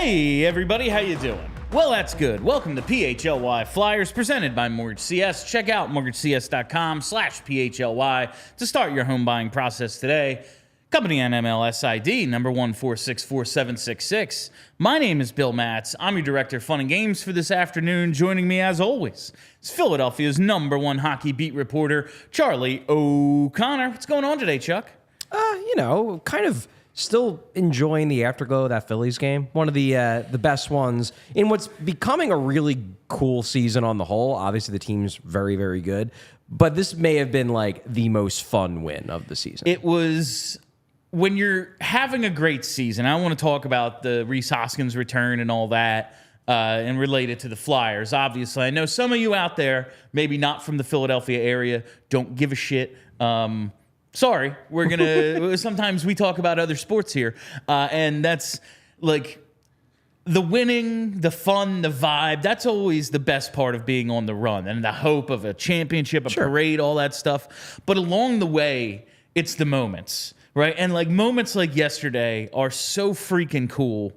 Hey everybody, how you doing? Well, that's good. Welcome to PHLY Flyers presented by Mortgage CS. Check out mortgagecs.com/PHLY to start your home buying process today. Company NMLS ID number 1464766. My name is Bill Matz. I'm your director of fun and games for this afternoon. Joining me as always is Philadelphia's #1 hockey beat reporter, Charlie O'Connor. What's going on today, Chuck? Kind of still enjoying the afterglow of that Phillies game. One of the best ones in what's becoming a really cool season on the whole. Obviously, the team's very, very good. But this may have been like the most fun win of the season. It was... When you're having a great season, I want to talk about the Rhys Hoskins return and all that, and related to the Flyers. Obviously, I know some of you out there, maybe not from the Philadelphia area, don't give a shit. Sorry, we're gonna. Sometimes we talk about other sports here, and that's like the winning, the fun, the vibe. That's always the best part of being on the run, and the hope of a championship, a parade, all that stuff. But along the way, it's the moments. Right, and like moments like yesterday are so freaking cool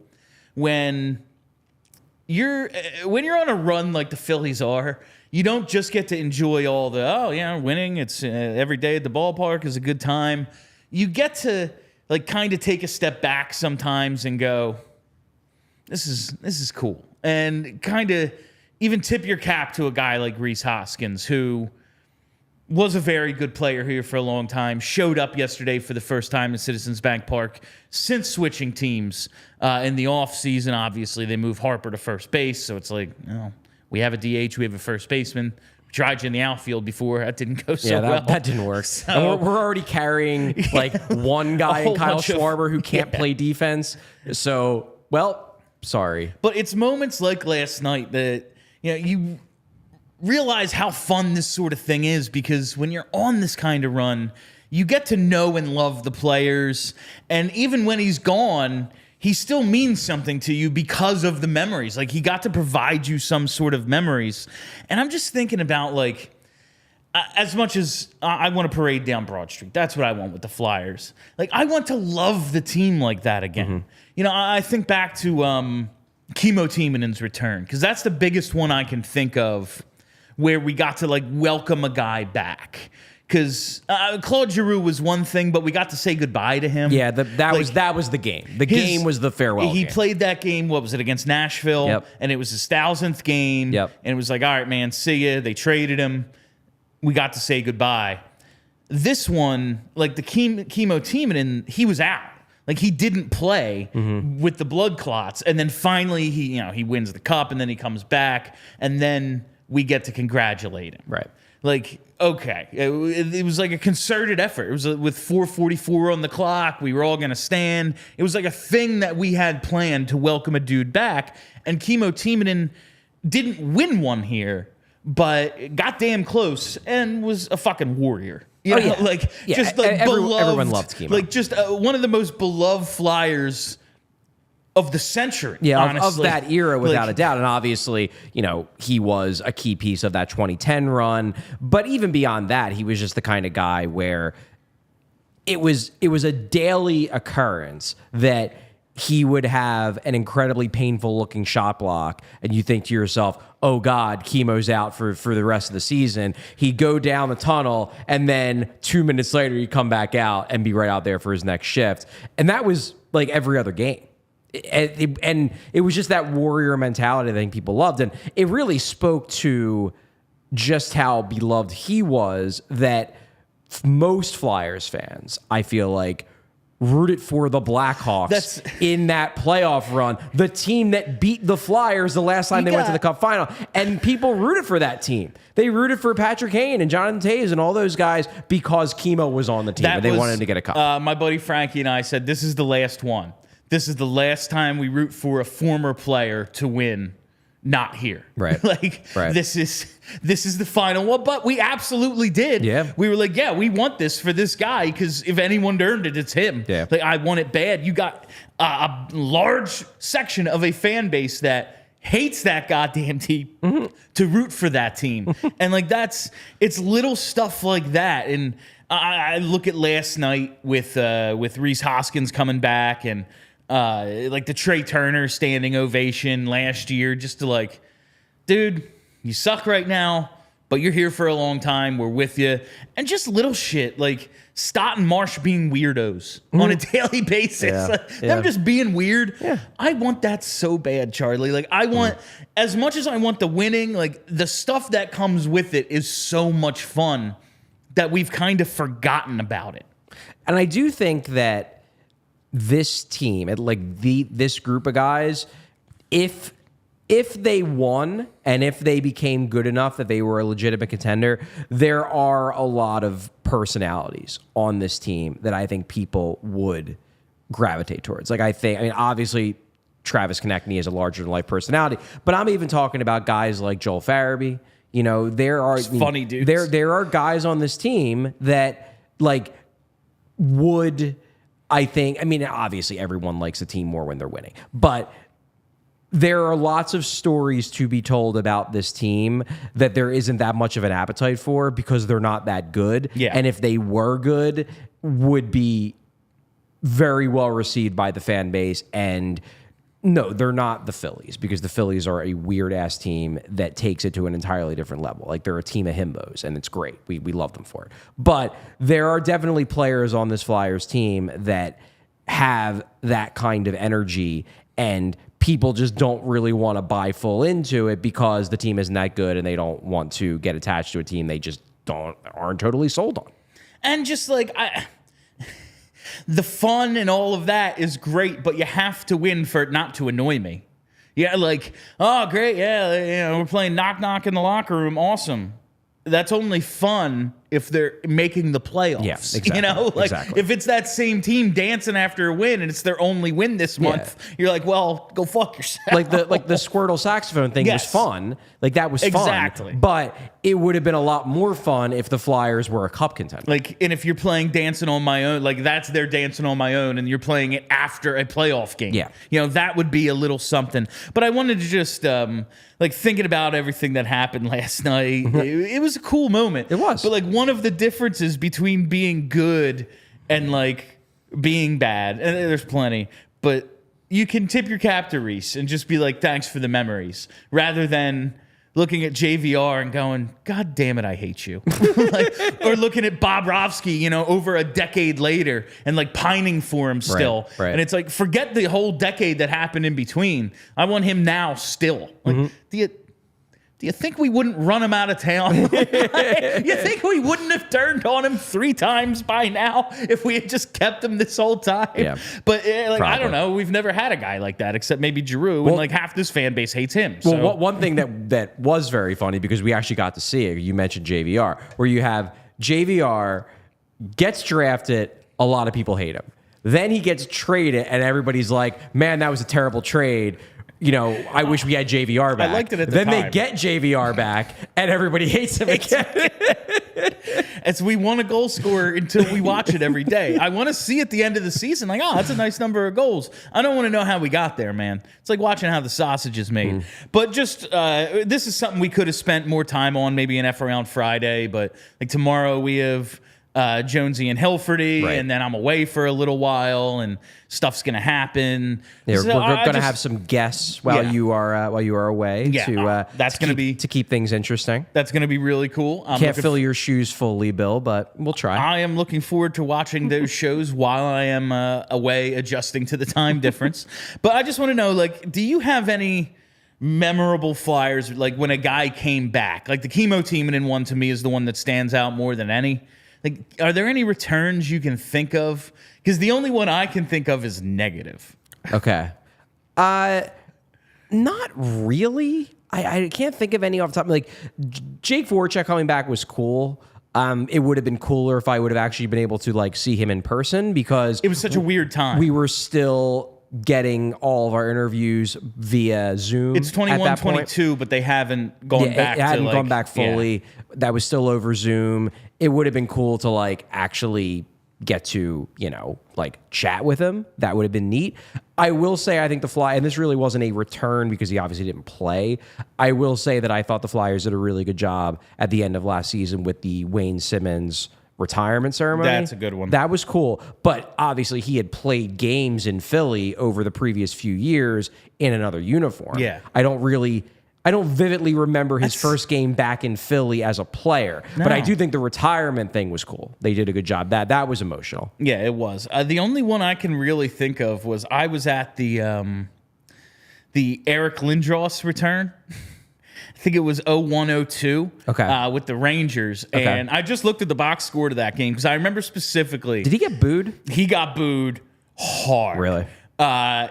when you're on a run like the Phillies are. You don't just get to enjoy all the winning. It's every day at the ballpark is a good time. You get to like kind of take a step back sometimes and go, this is cool, and kind of even tip your cap to a guy like Rhys Hoskins, who was a very good player here for a long time, showed up yesterday for the first time in Citizens Bank Park since switching teams in the offseason. Obviously, they moved Harper to first base, so it's like, we have a DH, we have a first baseman. We tried you in the outfield before. That didn't go so well. That didn't work. So, and we're already carrying like one guy in Kyle Schwarber who can't play defense. So, sorry. But it's moments like last night that, you realize how fun this sort of thing is, because when you're on this kind of run, you get to know and love the players. And even when he's gone, he still means something to you because of the memories. Like, he got to provide you some sort of memories. And I'm just thinking about, like, as much as I want to parade down Broad Street, that's what I want with the Flyers. Like, I want to love the team like that again. Mm-hmm. I think back to Kimmo Timonen's return, because that's the biggest one I can think of where we got to like welcome a guy back. Because Claude Giroux was one thing, but we got to say goodbye to him. Yeah, that was the game. The game was the farewell He game. played that game, what was it, against Nashville? Yep. And it was his 1,000th game. Yep. And it was like, all right, man, see ya. They traded him. We got to say goodbye. This one, like the Kimmo Timonen, he was out. Like, he didn't play with the blood clots. And then finally, he wins the cup, and then he comes back, and then we get to congratulate him. Right. Like, okay. It was like a concerted effort. It was with 4:44 on the clock. We were all going to stand. It was like a thing that we had planned to welcome a dude back. And Kimmo Timonen didn't win one here, but got damn close and was a fucking warrior. Just like beloved. Everyone loved Kimmo. Like, just one of the most beloved Flyers of the century, honestly. Of that era, without a doubt. And obviously, he was a key piece of that 2010 run. But even beyond that, he was just the kind of guy where it was a daily occurrence that he would have an incredibly painful looking shot block, and you think to yourself, oh God, Kimmo's out for the rest of the season. He'd go down the tunnel, and then 2 minutes later, he'd come back out and be right out there for his next shift. And that was like every other game. And it was just that warrior mentality that I think people loved. And it really spoke to just how beloved he was, that most Flyers fans, I feel like, rooted for the Blackhawks in that playoff run, the team that beat the Flyers the last time they went to the Cup Final. And people rooted for that team. They rooted for Patrick Kane and Jonathan Toews and all those guys because Kimmo was on the team and they wanted to get a cup. My buddy Frankie and I said, this is the last one. This is the last time we root for a former player to win, not here. Right. This is the final one, but we absolutely did. Yeah. We were like, we want this for this guy, because if anyone earned it, it's him. Yeah. Like, I want it bad. You got a large section of a fan base that hates that goddamn team to root for that team. And like, it's little stuff like that. And I look at last night with Rhys Hoskins coming back, and like the Trey Turner standing ovation last year, just to like, dude, you suck right now, but you're here for a long time. We're with you. And just little shit like Stott and Marsh being weirdos on a daily basis. Yeah. Like, Yeah. them just being weird. Yeah. I want that so bad, Charlie. Like, I want, as much as I want the winning, like, the stuff that comes with it is so much fun that we've kind of forgotten about it. And I do think that this team, like this group of guys, if they won and if they became good enough that they were a legitimate contender, there are a lot of personalities on this team that I think people would gravitate towards. Like, I mean, obviously Travis Konechny is a larger than life personality, but I'm even talking about guys like Joel Farabee. You know, there are funny dudes. There are guys on this team that like would, I think, I mean, obviously everyone likes a team more when they're winning, but there are lots of stories to be told about this team that there isn't that much of an appetite for because they're not that good. Yeah. And if they were good, would be very well received by the fan base. And no, they're not the Phillies, because the Phillies are a weird-ass team that takes it to an entirely different level. Like, they're a team of himbos, and it's great. We love them for it. But there are definitely players on this Flyers team that have that kind of energy, and people just don't really want to buy full into it because the team isn't that good, and they don't want to get attached to a team they just aren't totally sold on. And just like, the fun and all of that is great, but you have to win for it not to annoy me. Yeah, like, oh, great, yeah, you know, we're playing knock-knock in the locker room, awesome. That's only fun if they're making the playoffs. Yeah, exactly. You know, like Exactly. if it's that same team dancing after a win and it's their only win this month, you're like, well, go fuck yourself. Like the Squirtle saxophone thing was fun. Like, that was Exactly. fun. But it would have been a lot more fun if the Flyers were a cup contender. Like, and if you're playing Dancing on My Own, like that's their Dancing on My Own, and you're playing it after a playoff game. Yeah. You know, that would be a little something. But I wanted to just, like, thinking about everything that happened last night, it was a cool moment. It was. But, like, one of the differences between being good and, like, being bad, and there's plenty, but you can tip your cap to Rhys and just be like, thanks for the memories, rather than looking at JVR and going, God damn it, I hate you. Like, or looking at Bobrovsky, you know, over a decade later and like pining for him still. Right. And it's like, forget the whole decade that happened in between. I want him now still. Like, do you think we wouldn't run him out of town? You think we wouldn't have turned on him 3 times by now if we had just kept him this whole time? Yeah. But like, I don't know. We've never had a guy like that except maybe Giroux, and like half this fan base hates him. So. Well, one thing that was very funny, because we actually got to see it, you mentioned JVR, where you have JVR gets drafted, a lot of people hate him. Then he gets traded, and everybody's like, man, that was a terrible trade. You know, I wish we had JVR back. I liked it at the then time. they get JVR back, and everybody hates him again. As we want a goal scorer until we watch it every day. I want to see at the end of the season, like, oh, that's a nice number of goals. I don't want to know how we got there, man. It's like watching how the sausage is made. But just, this is something we could have spent more time on, maybe in F Around Friday. But like tomorrow we have Jonesy and Hilferty, Right. and then I'm away for a little while, and stuff's gonna happen. Yeah, So we're going to have some guests while Yeah. you are away. Yeah, that's gonna be- to keep things interesting. That's gonna be really cool. Can't fill your shoes fully, Bill, but we'll try. I am looking forward to watching those shows while I am away, adjusting to the time difference. But I just want to know, like, do you have any memorable Flyers, like when a guy came back? Like the Kimmo Timonen one to me is the one that stands out more than any. Like, are there any returns you can think of? Because the only one I can think of is negative. Okay. Not really. I can't think of any off the top. Like, Jake Voracek coming back was cool. It would have been cooler if I would have actually been able to like see him in person, because It was such a weird time. we were still getting all of our interviews via Zoom. It's at that 21, point. 22, but they haven't gone back. It hadn't to, like, gone back fully. Yeah. That was still over Zoom. It would have been cool to like actually get to, you know, like chat with him. That would have been neat. I will say, I think the Fly, and this really wasn't a return because he obviously didn't play. I will say that I thought the Flyers did a really good job at the end of last season with the Wayne Simmons retirement ceremony. That's a good one. That was cool. But obviously he had played games in Philly over the previous few years in another uniform. Yeah. I don't vividly remember his first game back in Philly as a player, but I do think the retirement thing was cool. They did a good job. That was emotional. Yeah, it was. The only one I can really think of was I was at the Eric Lindros return. I think it was 01-02 with the Rangers. And I just looked at the box score to that game because I remember specifically. Did he get booed? He got booed hard. Really?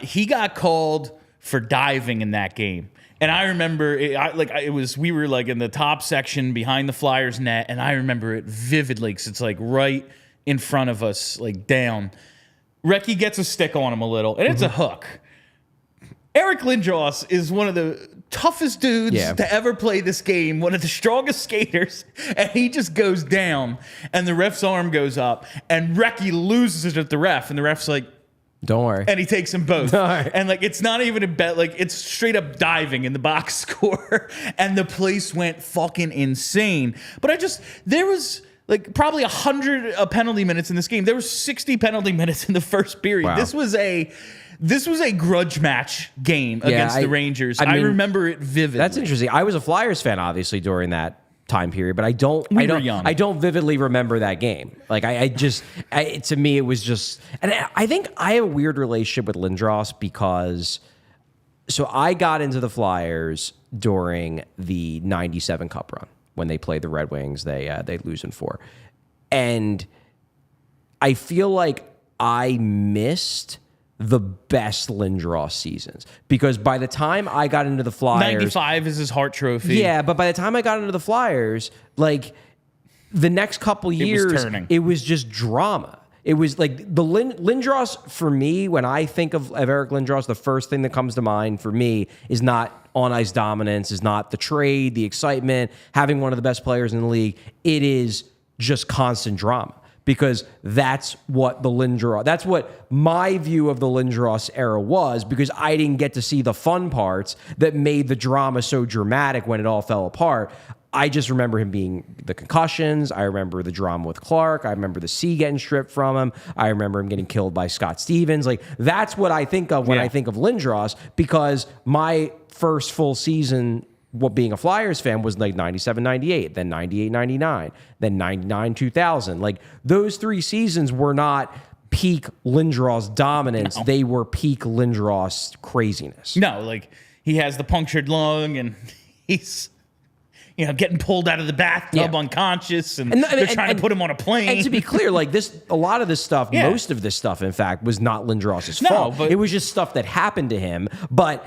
He got called for diving in that game. And I remember we were like in the top section behind the Flyers net, and I remember it vividly because it's like right in front of us, like down. Recchi gets a stick on him a little, and it's a hook. Eric Lindros is one of the toughest dudes to ever play this game, one of the strongest skaters, and he just goes down, and the ref's arm goes up, and Recchi loses it at the ref, and the ref's like, don't worry. And he takes them both. Right. And like it's not even a bet, like it's straight up diving in the box score, and the place went fucking insane. But there was like probably 100 penalty minutes in this game. There was 60 penalty minutes in the first period. Wow. This was a grudge match game against the Rangers. I remember it vividly. That's interesting. I was a Flyers fan, obviously, during that time period, but I don't vividly remember that game. Like to me, it was just, and I think I have a weird relationship with Lindros because, so I got into the Flyers during the 97 Cup run when they played the Red Wings. They lose in 4. And I feel like I missed the best Lindros seasons because by the time I got into the Flyers, 95 is his Hart Trophy. Yeah, but by the time I got into the Flyers, like the next couple years, it was just drama. It was like the Lindros for me. When I think of Eric Lindros, the first thing that comes to mind for me is not on ice dominance, is not the trade, the excitement, having one of the best players in the league. It is just constant drama. Because that's what my view of the Lindros era was, because I didn't get to see the fun parts that made the drama so dramatic when it all fell apart. I just remember him being the concussions. I remember the drama with Clark. I remember the C getting stripped from him. I remember him getting killed by Scott Stevens. Like, that's what I think of when I think of Lindros, because my first full season being a Flyers fan was like 97, 98, then 98, 99, then 99, 2000. Like those 3 seasons were not peak Lindros dominance. No. They were peak Lindros craziness. No, like he has the punctured lung and he's, getting pulled out of the bathtub unconscious, and they're trying to put him on a plane. And to be clear, like a lot of this stuff, most of this stuff, in fact, was not Lindros' fault. But it was just stuff that happened to him. But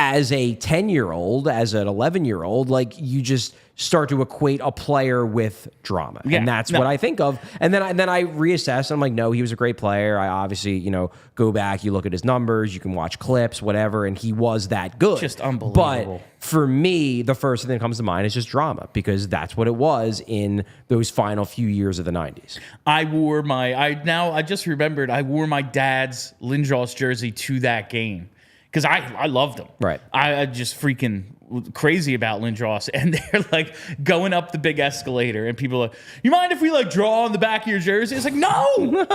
as a 10-year-old, as an 11-year-old, like you just start to equate a player with drama. And that's what I think of. And then I reassess and I'm like, no, he was a great player. I obviously, go back, you look at his numbers, you can watch clips, whatever, and he was that good. Just unbelievable. But for me, the first thing that comes to mind is just drama, because that's what it was in those final few years of the 90s. I just remembered I wore my dad's Lindros jersey to that game. Because I loved him. Right. I just freaking crazy about Lindros. And they're like going up the big escalator. And people are like, you mind if we like draw on the back of your jersey? It's like, no. No.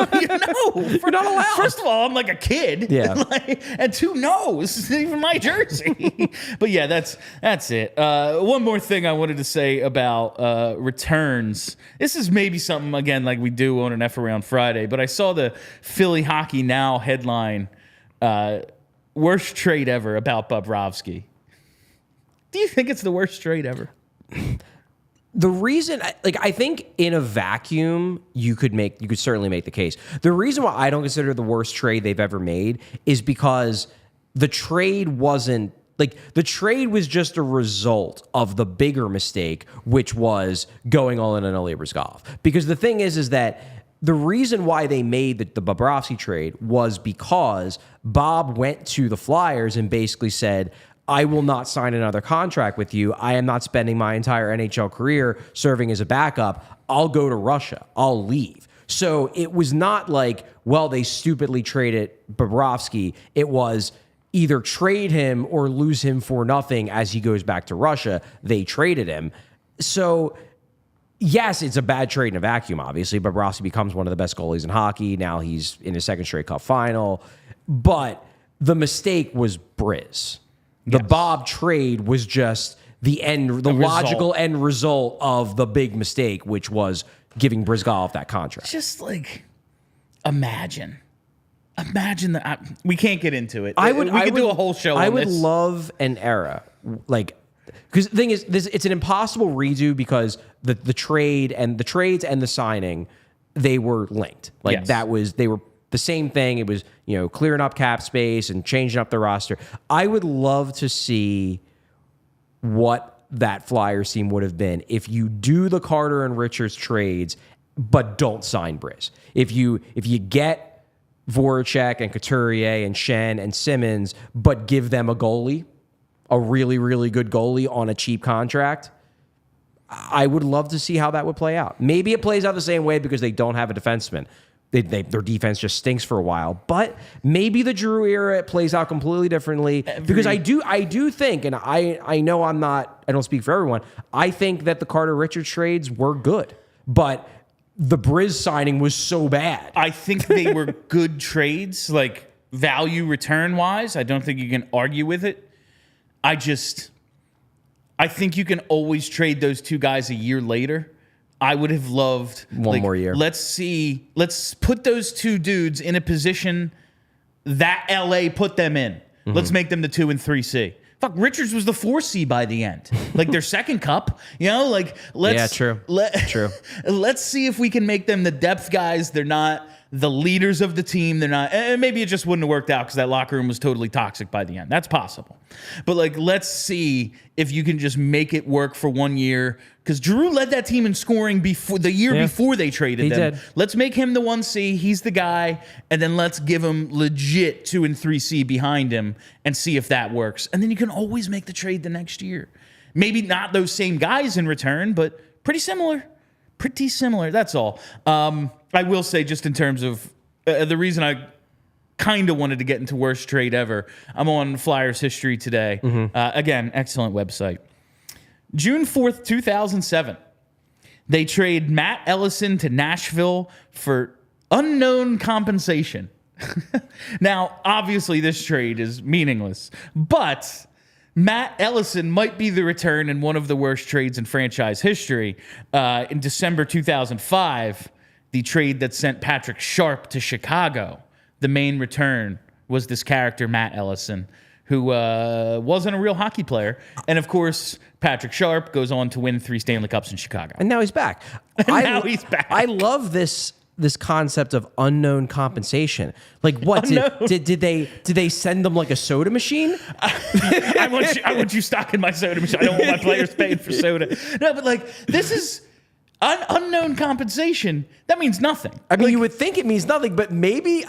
We're not allowed. First of all, I'm like a kid. Yeah. And 2, no. This isn't even my jersey. But yeah, that's it. One more thing I wanted to say about returns. This is maybe something, again, like we do on an F Around Friday. But I saw the Philly Hockey Now headline, worst trade ever about Bobrovsky. Do you think it's the worst trade ever? The reason, I think in a vacuum, you could certainly make the case. The reason why I don't consider it the worst trade they've ever made is because the trade wasn't, the trade was just a result of the bigger mistake, which was going all in on Ilya Bryzgalov. Because the thing is that the reason why they made the Bobrovsky trade was because Bob went to the Flyers and basically said, I will not sign another contract with you. I am not spending my entire NHL career serving as a backup. I'll go to Russia. I'll leave. So it was not like, well, they stupidly traded Bobrovsky. It was either trade him or lose him for nothing as he goes back to Russia. They traded him. So yes, it's a bad trade in a vacuum, obviously. Bobrovsky becomes one of the best goalies in hockey. Now he's in his second straight Cup final. But the mistake was Briz. The Bob trade was just the logical end result of the big mistake, which was giving Brizgalov that contract. Just like, imagine that. We can't get into it. We could do a whole show on this. I would love an era, like, because the thing is, it's an impossible redo because the trades and the signing, they were linked. Like they were the same thing. It was, clearing up cap space and changing up the roster. I would love to see what that Flyers team would have been if you do the Carter and Richards trades, but don't sign Briz. If you get Voracek and Couturier and Shen and Simmons, but give them a goalie, a really, really good goalie on a cheap contract, I would love to see how that would play out. Maybe it plays out the same way because they don't have a defenseman. Their defense just stinks for a while. But maybe the Giroux era plays out completely differently. Because I do think, and I know I don't speak for everyone, I think that the Carter Richards trades were good. But the Briz signing was so bad. I think they were good trades, like value return wise. I don't think you can argue with it. I think you can always trade those two guys a year later. I would have loved one more year. Let's put those two dudes in a position that LA put them in. Mm-hmm. Let's make them the 2 and 3C. Fuck, Richards was the 4C by the end. Like their second cup, true. True. Let's see if we can make them the depth guys. They're not the leaders of the team. They're not, and maybe it just wouldn't have worked out because that locker room was totally toxic by the end. That's possible. But let's see if you can just make it work for 1 year. Because Giroux led that team in scoring before they traded them. Did. Let's make him the 1C. He's the guy. And then let's give him legit 2 and 3C behind him and see if that works. And then you can always make the trade the next year. Maybe not those same guys in return, but pretty similar. Pretty similar. That's all. I will say, just in terms of the reason I kind of wanted to get into worst trade ever, I'm on Flyers History today. Mm-hmm. Again, excellent website. June 4th, 2007, they trade Matt Ellison to Nashville for unknown compensation. Now, obviously, this trade is meaningless, but Matt Ellison might be the return in one of the worst trades in franchise history. In December 2005, the trade that sent Patrick Sharp to Chicago, the main return was this character, Matt Ellison, who wasn't a real hockey player. And, of course, Patrick Sharp goes on to win 3 Stanley Cups in Chicago. And now he's back. He's back. I love this concept of unknown compensation. Like, what did they send them like a soda machine? I want you stocking my soda machine. I don't want my players paying for soda. No, but this is unknown compensation. That means nothing. I mean, you would think it means nothing, but maybe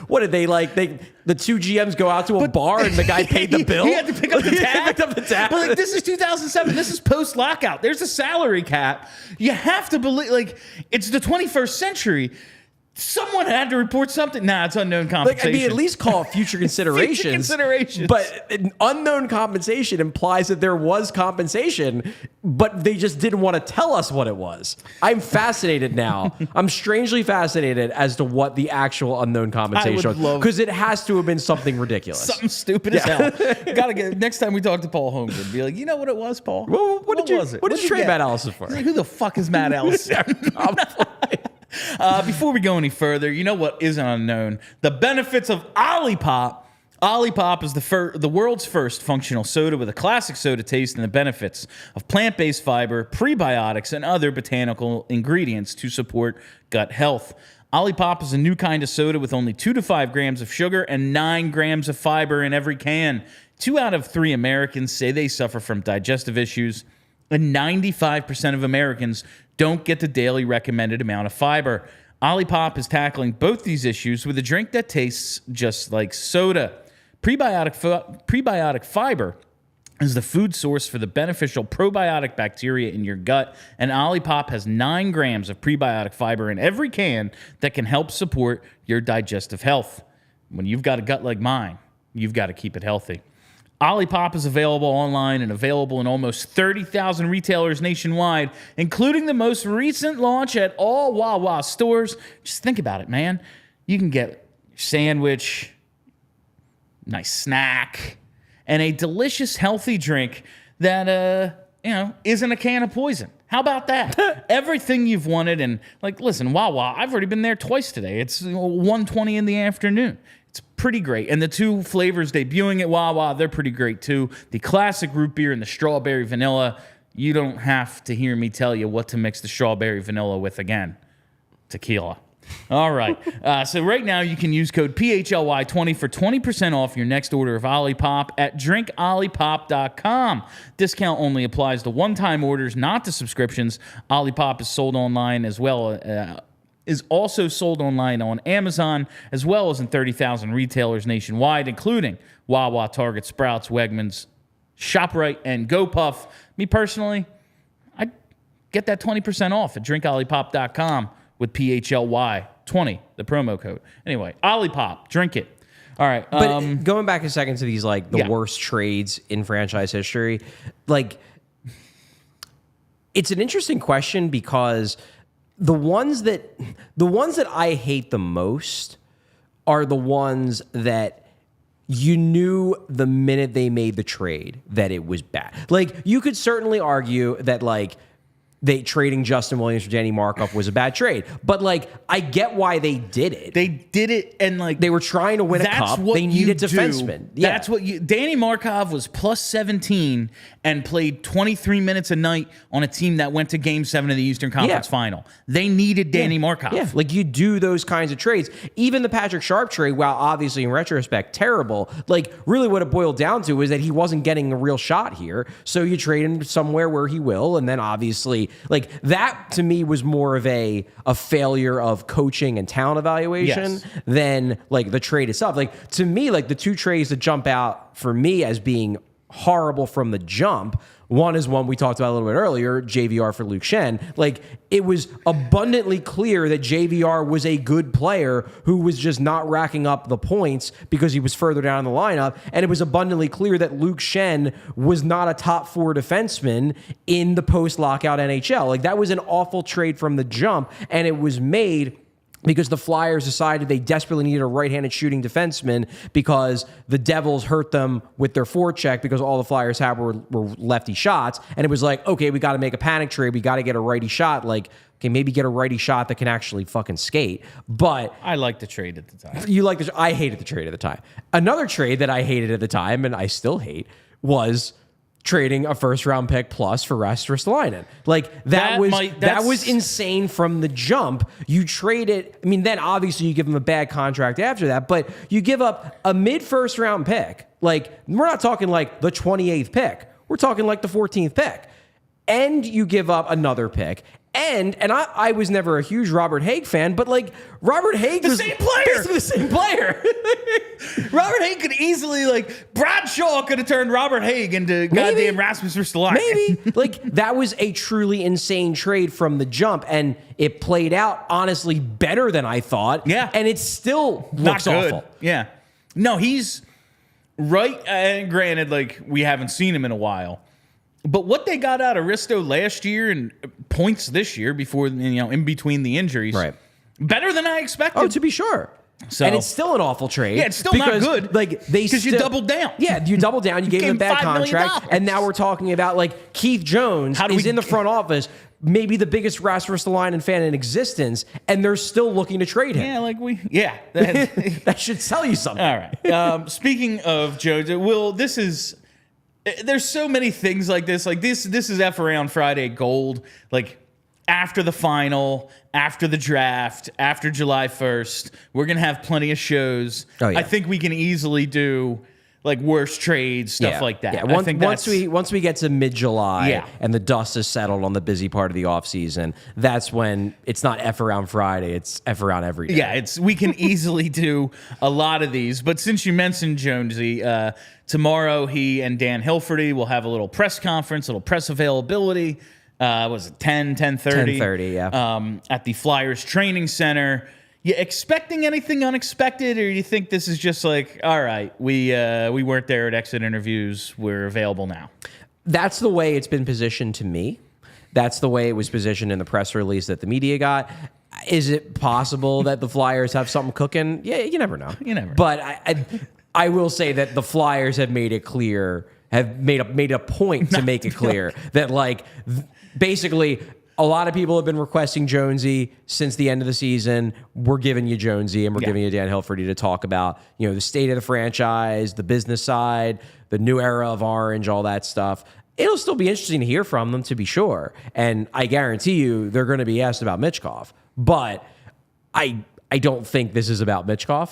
what did the two GMs go out to a bar and the guy paid the bill? He had to pick up the tab. Picked up the tab. But this is 2007. This is post lockout. There's a salary cap. You have to believe it's the 21st century. Someone had to report something. Nah, it's unknown compensation. At least call it future considerations. Future considerations. But unknown compensation implies that there was compensation, but they just didn't want to tell us what it was. I'm fascinated now. I'm strangely fascinated as to what the actual unknown compensation was. Because it has to have been something ridiculous. Something stupid as hell. Gotta get next time we talk to Paul Holmgren, be like, you know what it was, Paul? Well, what was it? What did you trade Matt Ellison for? Who the fuck is Matt Ellison? Before we go any further, you know what isn't unknown? The benefits of Alipop. Alipop is the world's first functional soda with a classic soda taste and the benefits of plant-based fiber, prebiotics, and other botanical ingredients to support gut health. Alipop is a new kind of soda with only 2 to 5 grams of sugar and 9 grams of fiber in every can. 2 out of 3 Americans say they suffer from digestive issues, and 95% of Americans don't get the daily recommended amount of fiber. Alipop is tackling both these issues with a drink that tastes just like soda. Prebiotic fiber is the food source for the beneficial probiotic bacteria in your gut, and Alipop has 9 grams of prebiotic fiber in every can that can help support your digestive health. When you've got a gut like mine, you've got to keep it healthy. Alipop is available online and available in almost 30,000 retailers nationwide, including the most recent launch at all Wawa stores. Just think about it, man. You can get your sandwich, nice snack, and a delicious, healthy drink that, isn't a can of poison. How about that? Everything you've wanted. And, listen, Wawa, I've already been there twice today. It's 1:20 in the afternoon. It's pretty great. And the two flavors debuting at Wawa, they're pretty great too. The classic root beer and the strawberry vanilla. You don't have to hear me tell you what to mix the strawberry vanilla with again. Tequila. All right. So right now you can use code PHLY20 for 20% off your next order of Alipop at drinkalipop.com. Discount only applies to one-time orders, not to subscriptions. Alipop is sold online as well is also sold online on Amazon, as well as in 30,000 retailers nationwide, including Wawa, Target, Sprouts, Wegmans, ShopRite, and GoPuff. Me personally, I'd get that 20% off at drinkalipop.com with PHLY20, the promo code. Anyway, Alipop, drink it. All right. But going back a second to these, worst trades in franchise history, it's an interesting question because the ones that I hate the most are the ones that you knew the minute they made the trade that it was bad. You could certainly argue that they trading Justin Williams for Danny Markov was a bad trade, but I get why they did it. They did it, and they were trying to win a cup. They needed defensemen. Yeah. That's what Danny Markov was plus 17 and played 23 minutes a night on a team that went to Game 7 of the Eastern Conference Final. They needed Danny Markov. Yeah, you do those kinds of trades. Even the Patrick Sharp trade, while obviously in retrospect terrible, really what it boiled down to is that he wasn't getting a real shot here. So you trade him somewhere where he will, and then obviously that to me was more of a failure of coaching and talent evaluation than the trade itself. To me, the two trades that jump out for me as being horrible from the jump. One is one we talked about a little bit earlier, JVR for Luke Schenn. It was abundantly clear that JVR was a good player who was just not racking up the points because he was further down the lineup. And it was abundantly clear that Luke Schenn was not a top 4 defenseman in the post-lockout NHL. That was an awful trade from the jump, and it was made because the Flyers decided they desperately needed a right-handed shooting defenseman because the Devils hurt them with their forecheck because all the Flyers had were lefty shots. And it was okay, we got to make a panic trade. We got to get a righty shot. Okay, maybe get a righty shot that can actually fucking skate. But I liked the trade at the time. I hated the trade at the time. Another trade that I hated at the time, and I still hate, was trading a first-round pick plus for Rasmus Ristolainen. That was insane from the jump. You trade it. I mean, then obviously you give him a bad contract after that, but you give up a mid-first-round pick. We're not talking the 28th pick. We're talking the 14th pick. And you give up another pick. And I was never a huge Robert Haig fan, but Robert Haig was same player. Basically the same player. Robert Haig could easily Brad Shaw could have turned Robert Haig into goddamn Rasmus Ristolainen. Maybe that was a truly insane trade from the jump, and it played out honestly better than I thought. Yeah, and it still looks awful. Yeah, no, he's right. And granted, we haven't seen him in a while. But what they got out of Risto last year and points this year before, in between the injuries, right? Better than I expected. Oh, to be sure. So, and it's still an awful trade. Yeah, it's still not good. Because you doubled down. Yeah, you doubled down. You gave him a bad contract. And now we're talking about Keith Jones is in the front office, maybe the biggest Rasmus Ristolainen fan in existence, and they're still looking to trade him. Yeah, that should tell you something. All right. Speaking of Jones, there's so many things like this. This is F Around Friday gold. After the final, after the draft, after July 1st, we're going to have plenty of shows. Oh, yeah. I think we can easily do worst trades, stuff like that. Yeah. Once we get to mid-July and the dust is settled on the busy part of the offseason, that's when it's not F Around Friday, it's F Around every day. Yeah, we can easily do a lot of these. But since you mentioned Jonesy, tomorrow he and Dan Hilferty will have a little press conference, a little press availability. Was it 10:30? 10:30, yeah. At the Flyers Training Center. you expecting anything unexpected, or you think this is just like, all right, we weren't there at exit interviews, we're available now? That's the way it's been positioned to me. That's the way it was positioned in the press release that the media got. Is it possible that the Flyers have something cooking? Yeah, you never know. You never know. But I will say that the Flyers have made it clear, have made a point to make it clear that, like, basically a lot of people have been requesting Jonesy since the end of the season. We're giving you Jonesy, and we're giving you Dan Hilferty to talk about, the state of the franchise, the business side, the new era of Orange, all that stuff. It'll still be interesting to hear from them, to be sure. And I guarantee you they're going to be asked about Michkov. But I don't think this is about Michkov.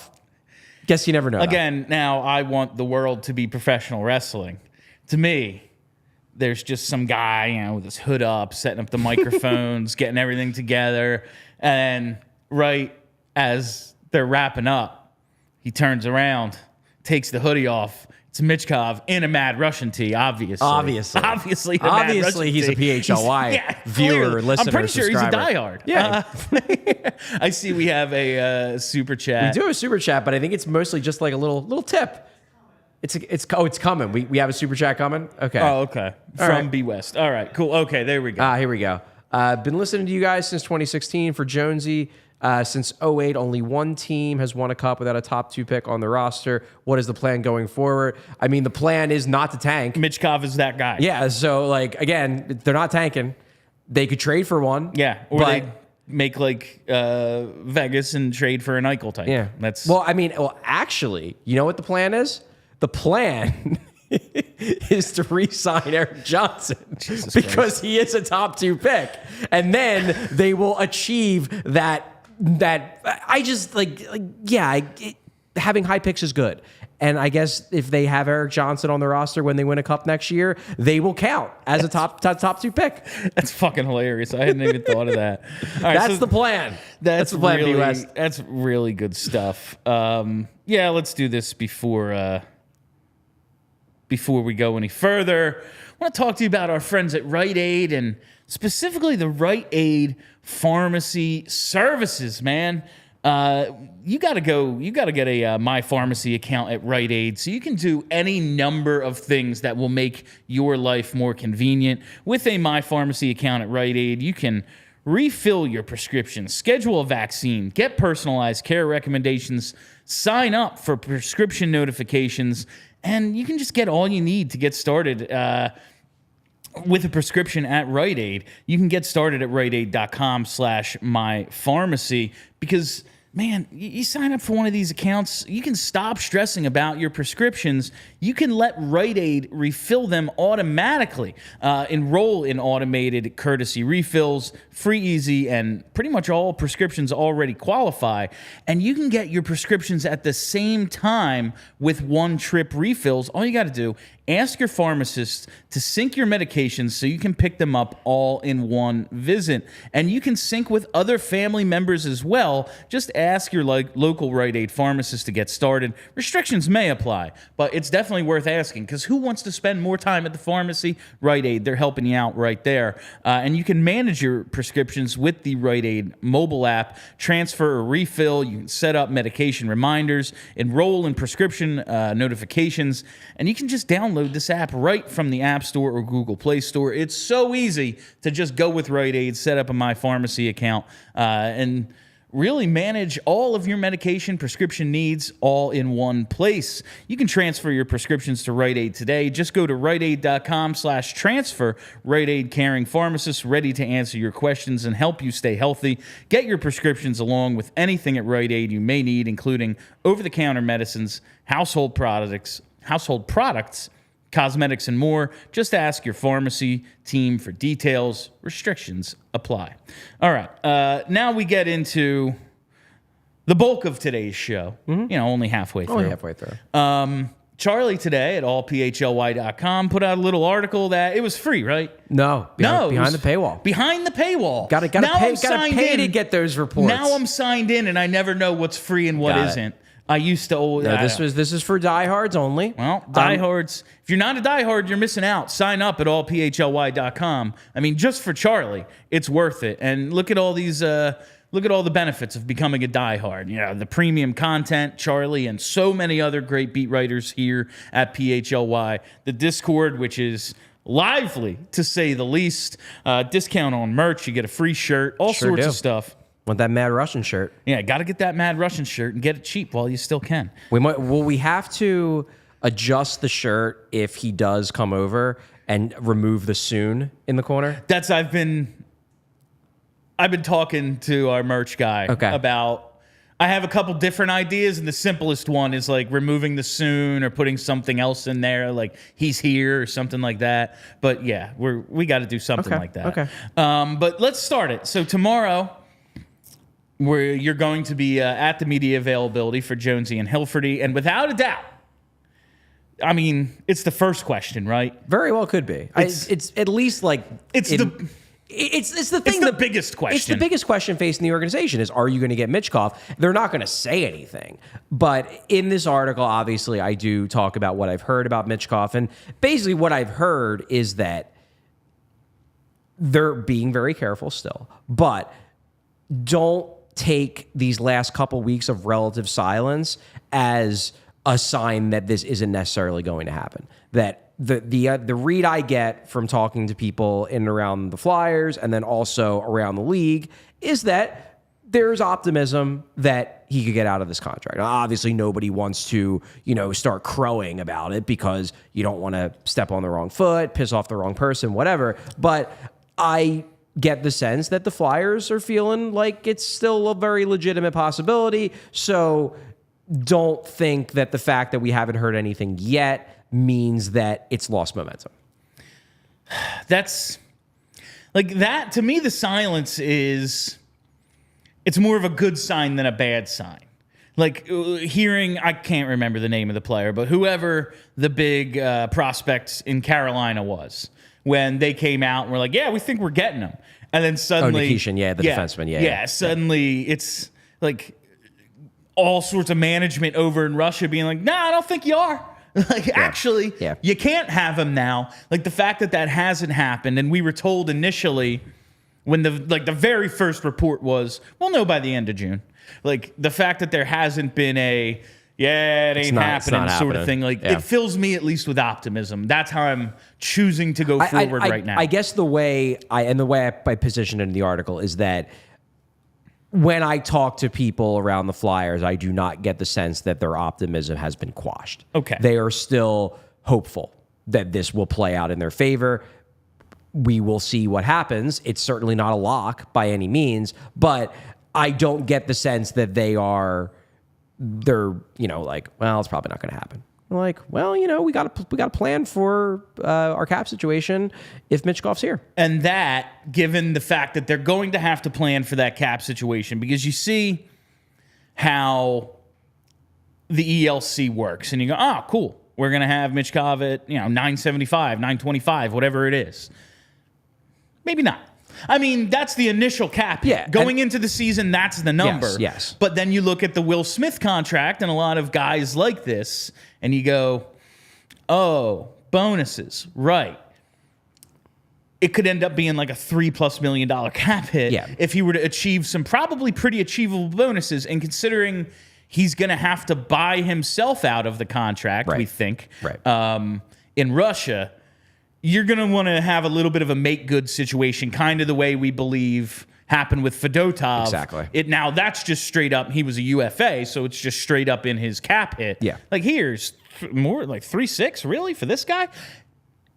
Guess you never know. Again, now I want the world to be professional wrestling. To me, there's just some guy, with his hood up, setting up the microphones, getting everything together. And right as they're wrapping up, he turns around, takes the hoodie off. It's Michkov in a Mad Russian tee, obviously. Obviously, he's a PHLY viewer, listener, I'm pretty sure he's a subscriber. diehard. Yeah. I see we have a super chat. We do a super chat, but I think it's mostly just like a little tip. It's coming. We have a super chat coming. Okay. Oh, okay. From B West. All right, cool. Okay, there we go. Here we go. Been listening to you guys since 2016 for Jonesy. Since 2008, only one team has won a cup without a top 2 pick on the roster. What is the plan going forward? I mean, the plan is not to tank. Michkov is that guy. Yeah, so, again, they're not tanking. They could trade for one. Yeah, or they make, Vegas and trade for an Eichel type. Yeah. Actually, you know what the plan is? The plan is to re-sign Eric Johnson because he is a top 2 pick. And then they will achieve that I just having high picks is good. And I guess if they have Eric Johnson on the roster when they win a cup next year, they will count as a top 2 pick. That's fucking hilarious. I hadn't even thought of that. All right, that's the plan. That's the plan, really, B-West. That's really good stuff. Let's do this before we go any further. I want to talk to you about our friends at Rite Aid, and specifically the Rite Aid Pharmacy Services, man. You got to get a My Pharmacy account at Rite Aid so you can do any number of things that will make your life more convenient. With a My Pharmacy account at Rite Aid, you can refill your prescriptions, schedule a vaccine, get personalized care recommendations, sign up for prescription notifications, and you can just get all you need to get started with a prescription at Rite Aid. You can get started at riteaid.com/mypharmacy because, man, you sign up for one of these accounts, you can stop stressing about your prescriptions. You can let Rite Aid refill them automatically. Enroll in automated courtesy refills, free, easy, and pretty much all prescriptions already qualify. And you can get your prescriptions at the same time with one-trip refills. All you got to do, ask your pharmacist to sync your medications so you can pick them up all in one visit. And you can sync with other family members as well. Just ask your local Rite Aid pharmacist to get started. Restrictions may apply, but it's definitely worth asking because who wants to spend more time at the pharmacy? Rite Aid, they're helping you out right there. And you can manage your prescriptions with the Rite Aid mobile app, transfer or refill. You can set up medication reminders, enroll in prescription notifications, and you can just download this app right from the App Store or Google Play Store. It's so easy to just go with Rite Aid, set up a My Pharmacy account, and really manage all of your medication prescription needs all in one place. You can transfer your prescriptions to Rite Aid today. Just go to riteaid.com/transfer. Rite Aid caring pharmacists ready to answer your questions and help you stay healthy. Get your prescriptions along with anything at Rite Aid you may need, including over-the-counter medicines, household products, cosmetics, and more. Just ask your pharmacy team for details. Restrictions apply. All right. Now we get into the bulk of today's show. Mm-hmm. Only halfway through. Charlie today at allphly.com put out a little article that it was free, right? No, behind the paywall. Behind the paywall. Gotta pay to get those reports. Now I'm signed in and I never know what's free and what isn't. I used to always. No, this is for diehards only. Well, diehards. If you're not a diehard, you're missing out. Sign up at allphly.com. I mean, just for Charlie, it's worth it. And look at all these look at all the benefits of becoming a diehard. You know, the premium content, Charlie, and so many other great beat writers here at PHLY. The Discord, which is lively, to say the least. Discount on merch. You get a free shirt. All sorts of stuff. Want that Mad Russian shirt? Yeah, got to get that Mad Russian shirt and get it cheap while you still can. Will we have to adjust the shirt if he does come over and remove the soon in the corner? I've been talking to our merch guy about. I have a couple different ideas, and the simplest one is like removing the soon or putting something else in there, like he's here or something like that. But yeah, we got to do something like that. Okay. But let's start it. So tomorrow, you're going to be at the media availability for Jonesy and Hilferty, and without a doubt, I mean, it's the first question, right? Very well could be. It's at least like it's the thing. It's the biggest question. It's the biggest question facing the organization is, are you going to get Michkov? They're not going to say anything. But in this article, obviously, I do talk about what I've heard about Michkov. And basically what I've heard is that they're being very careful still. But don't take these last couple weeks of relative silence as a sign that this isn't necessarily going to happen. That the read I get from talking to people in and around the Flyers and then also around the league is that there's optimism that he could get out of this contract. Now, obviously, nobody wants to, start crowing about it because you don't want to step on the wrong foot, piss off the wrong person, whatever. But I get the sense that the Flyers are feeling like it's still a very legitimate possibility. So don't think that the fact that we haven't heard anything yet means that it's lost momentum. That's like that. To me, the silence it's more of a good sign than a bad sign. Like hearing, I can't remember the name of the player, but whoever the big prospect in Carolina was, when they came out and were like, yeah, we think we're getting him. And then suddenly, Necas, the defenseman. Yeah. Suddenly it's like all sorts of management over in Russia being like, nah, I don't think you are. Actually, you can't have him now. Like the fact that hasn't happened, and we were told initially when the very first report was, we'll know by the end of June. Like the fact that there hasn't been it ain't happening sort of thing. Like it fills me at least with optimism. That's how I'm choosing to go forward right now. I guess the way I positioned it in the article is that when I talk to people around the Flyers, I do not get the sense that their optimism has been quashed. Okay. They are still hopeful that this will play out in their favor. We will see what happens. It's certainly not a lock by any means, but I don't get the sense that they're like, well, it's probably not going to happen. Like, well, we got to plan for our cap situation if Michkov's here. And that, given the fact that they're going to have to plan for that cap situation, because you see how the ELC works, and you go, oh, cool, we're going to have Michkov at 975, 925, whatever it is. Maybe not. I mean, that's the initial cap. Yeah, going into the season, that's the number. Yes. But then you look at the Will Smith contract and a lot of guys like this, and you go, oh, bonuses, right. It could end up being like a $3+ million cap hit if he were to achieve some probably pretty achievable bonuses. And considering he's going to have to buy himself out of the contract, we think, in Russia, you're going to want to have a little bit of a make-good situation, kind of the way we believe happened with Fedotov. Exactly. Now, that's just straight up. He was a UFA, so it's just straight up in his cap hit. Yeah. Like, here's more like 3.6, really, for this guy?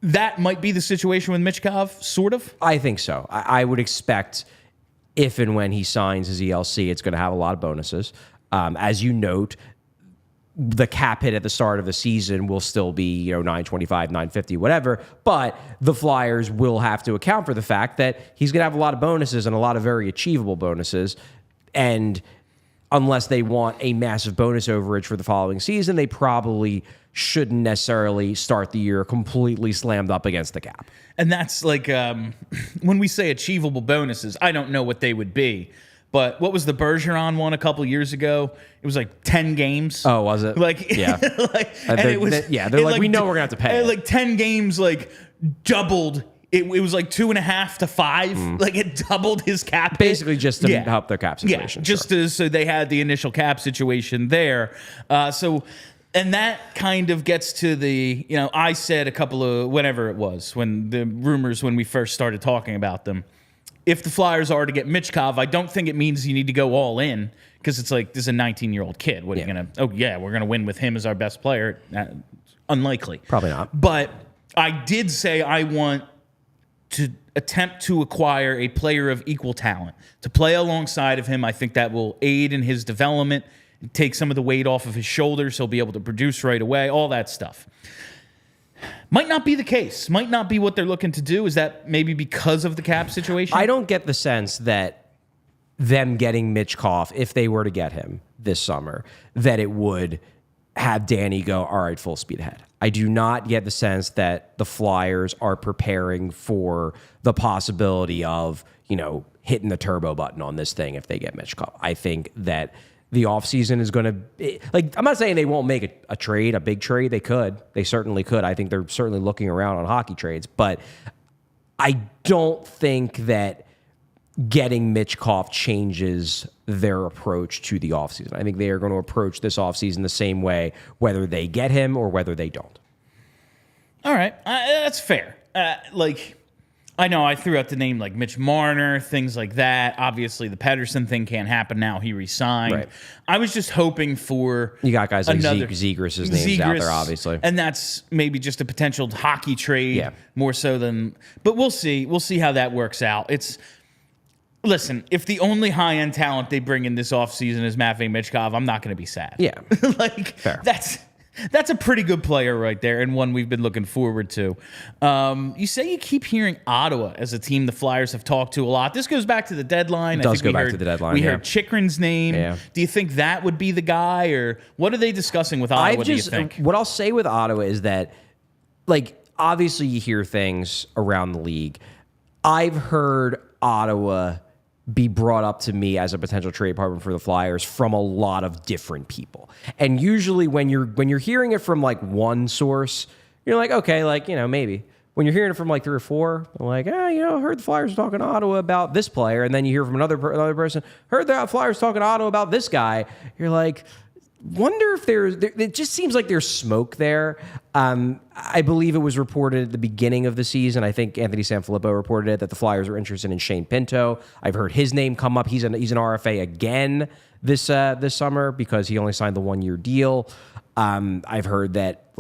That might be the situation with Michkov, sort of? I think so. I would expect if and when he signs his ELC, it's going to have a lot of bonuses. As you note, the cap hit at the start of the season will still be, 925, 950, whatever. But the Flyers will have to account for the fact that he's going to have a lot of bonuses and a lot of very achievable bonuses. And unless they want a massive bonus overage for the following season, they probably shouldn't necessarily start the year completely slammed up against the cap. And that's like, when we say achievable bonuses, I don't know what they would be. But what was the Bergeron one a couple years ago? It was like 10 games. Oh, was it? Like, yeah. and it was, they're like, we know we're going to have to pay. Like 10 games, like doubled it was like 2.5 to 5. Like it doubled his cap hit. Basically just to help their cap situation. Yeah, just so they had the initial cap situation there. And that kind of gets to the, I said a couple of, whenever it was, when the rumors, when we first started talking about them, if the Flyers are to get Michkov, I don't think it means you need to go all in, because it's like, this is a 19-year-old kid. What are you going to, we're going to win with him as our best player? Unlikely. Probably not. But I did say I want to attempt to acquire a player of equal talent to play alongside of him. I think that will aid in his development, take some of the weight off of his shoulders. He'll be able to produce right away, all that stuff. Might not be the case. Might not be what they're looking to do. Is that maybe because of the cap situation? I don't get the sense that them getting Michkov, if they were to get him this summer, that it would have Danny go, all right, full speed ahead. I do not get the sense that the Flyers are preparing for the possibility of, hitting the turbo button on this thing if they get Michkov. I think that the offseason is going to, I'm not saying they won't make a trade, a big trade. They could. They certainly could. I think they're certainly looking around on hockey trades. But I don't think that getting Michkov changes their approach to the offseason. I think they are going to approach this offseason the same way, whether they get him or whether they don't. All right. That's fair. I know I threw out the name like Mitch Marner, things like that. Obviously, the Pedersen thing can't happen now. He resigned. Right. I was just hoping for you got guys like Zegras' names out there, obviously, and that's maybe just a potential hockey trade more so than. But we'll see. We'll see how that works out. Listen, if the only high-end talent they bring in this offseason is Matvei Michkov, I'm not going to be sad. Yeah, fair. That's a pretty good player right there, and one we've been looking forward to. You say you keep hearing Ottawa as a team the Flyers have talked to a lot. This goes back to the deadline. It does go back to the deadline. We heard Chikrin's name. Yeah. Do you think that would be the guy, or what are they discussing with Ottawa, do you think? What I'll say with Ottawa is that, obviously you hear things around the league. I've heard Ottawa be brought up to me as a potential trade partner for the Flyers from a lot of different people. And usually when you're hearing it from one source, you're like, okay, maybe. When you're hearing it from 3 or 4, I heard the Flyers talking to Ottawa about this player, and then you hear from another person, heard the Flyers talking to Ottawa about this guy. You're like, wonder if it just seems like there's smoke there. I believe it was reported at the beginning of the season. I think Anthony Sanfilippo reported it, that the Flyers were interested in Shane Pinto. I've heard his name come up. He's an RFA again this summer because he only signed the 1-year deal. I've heard that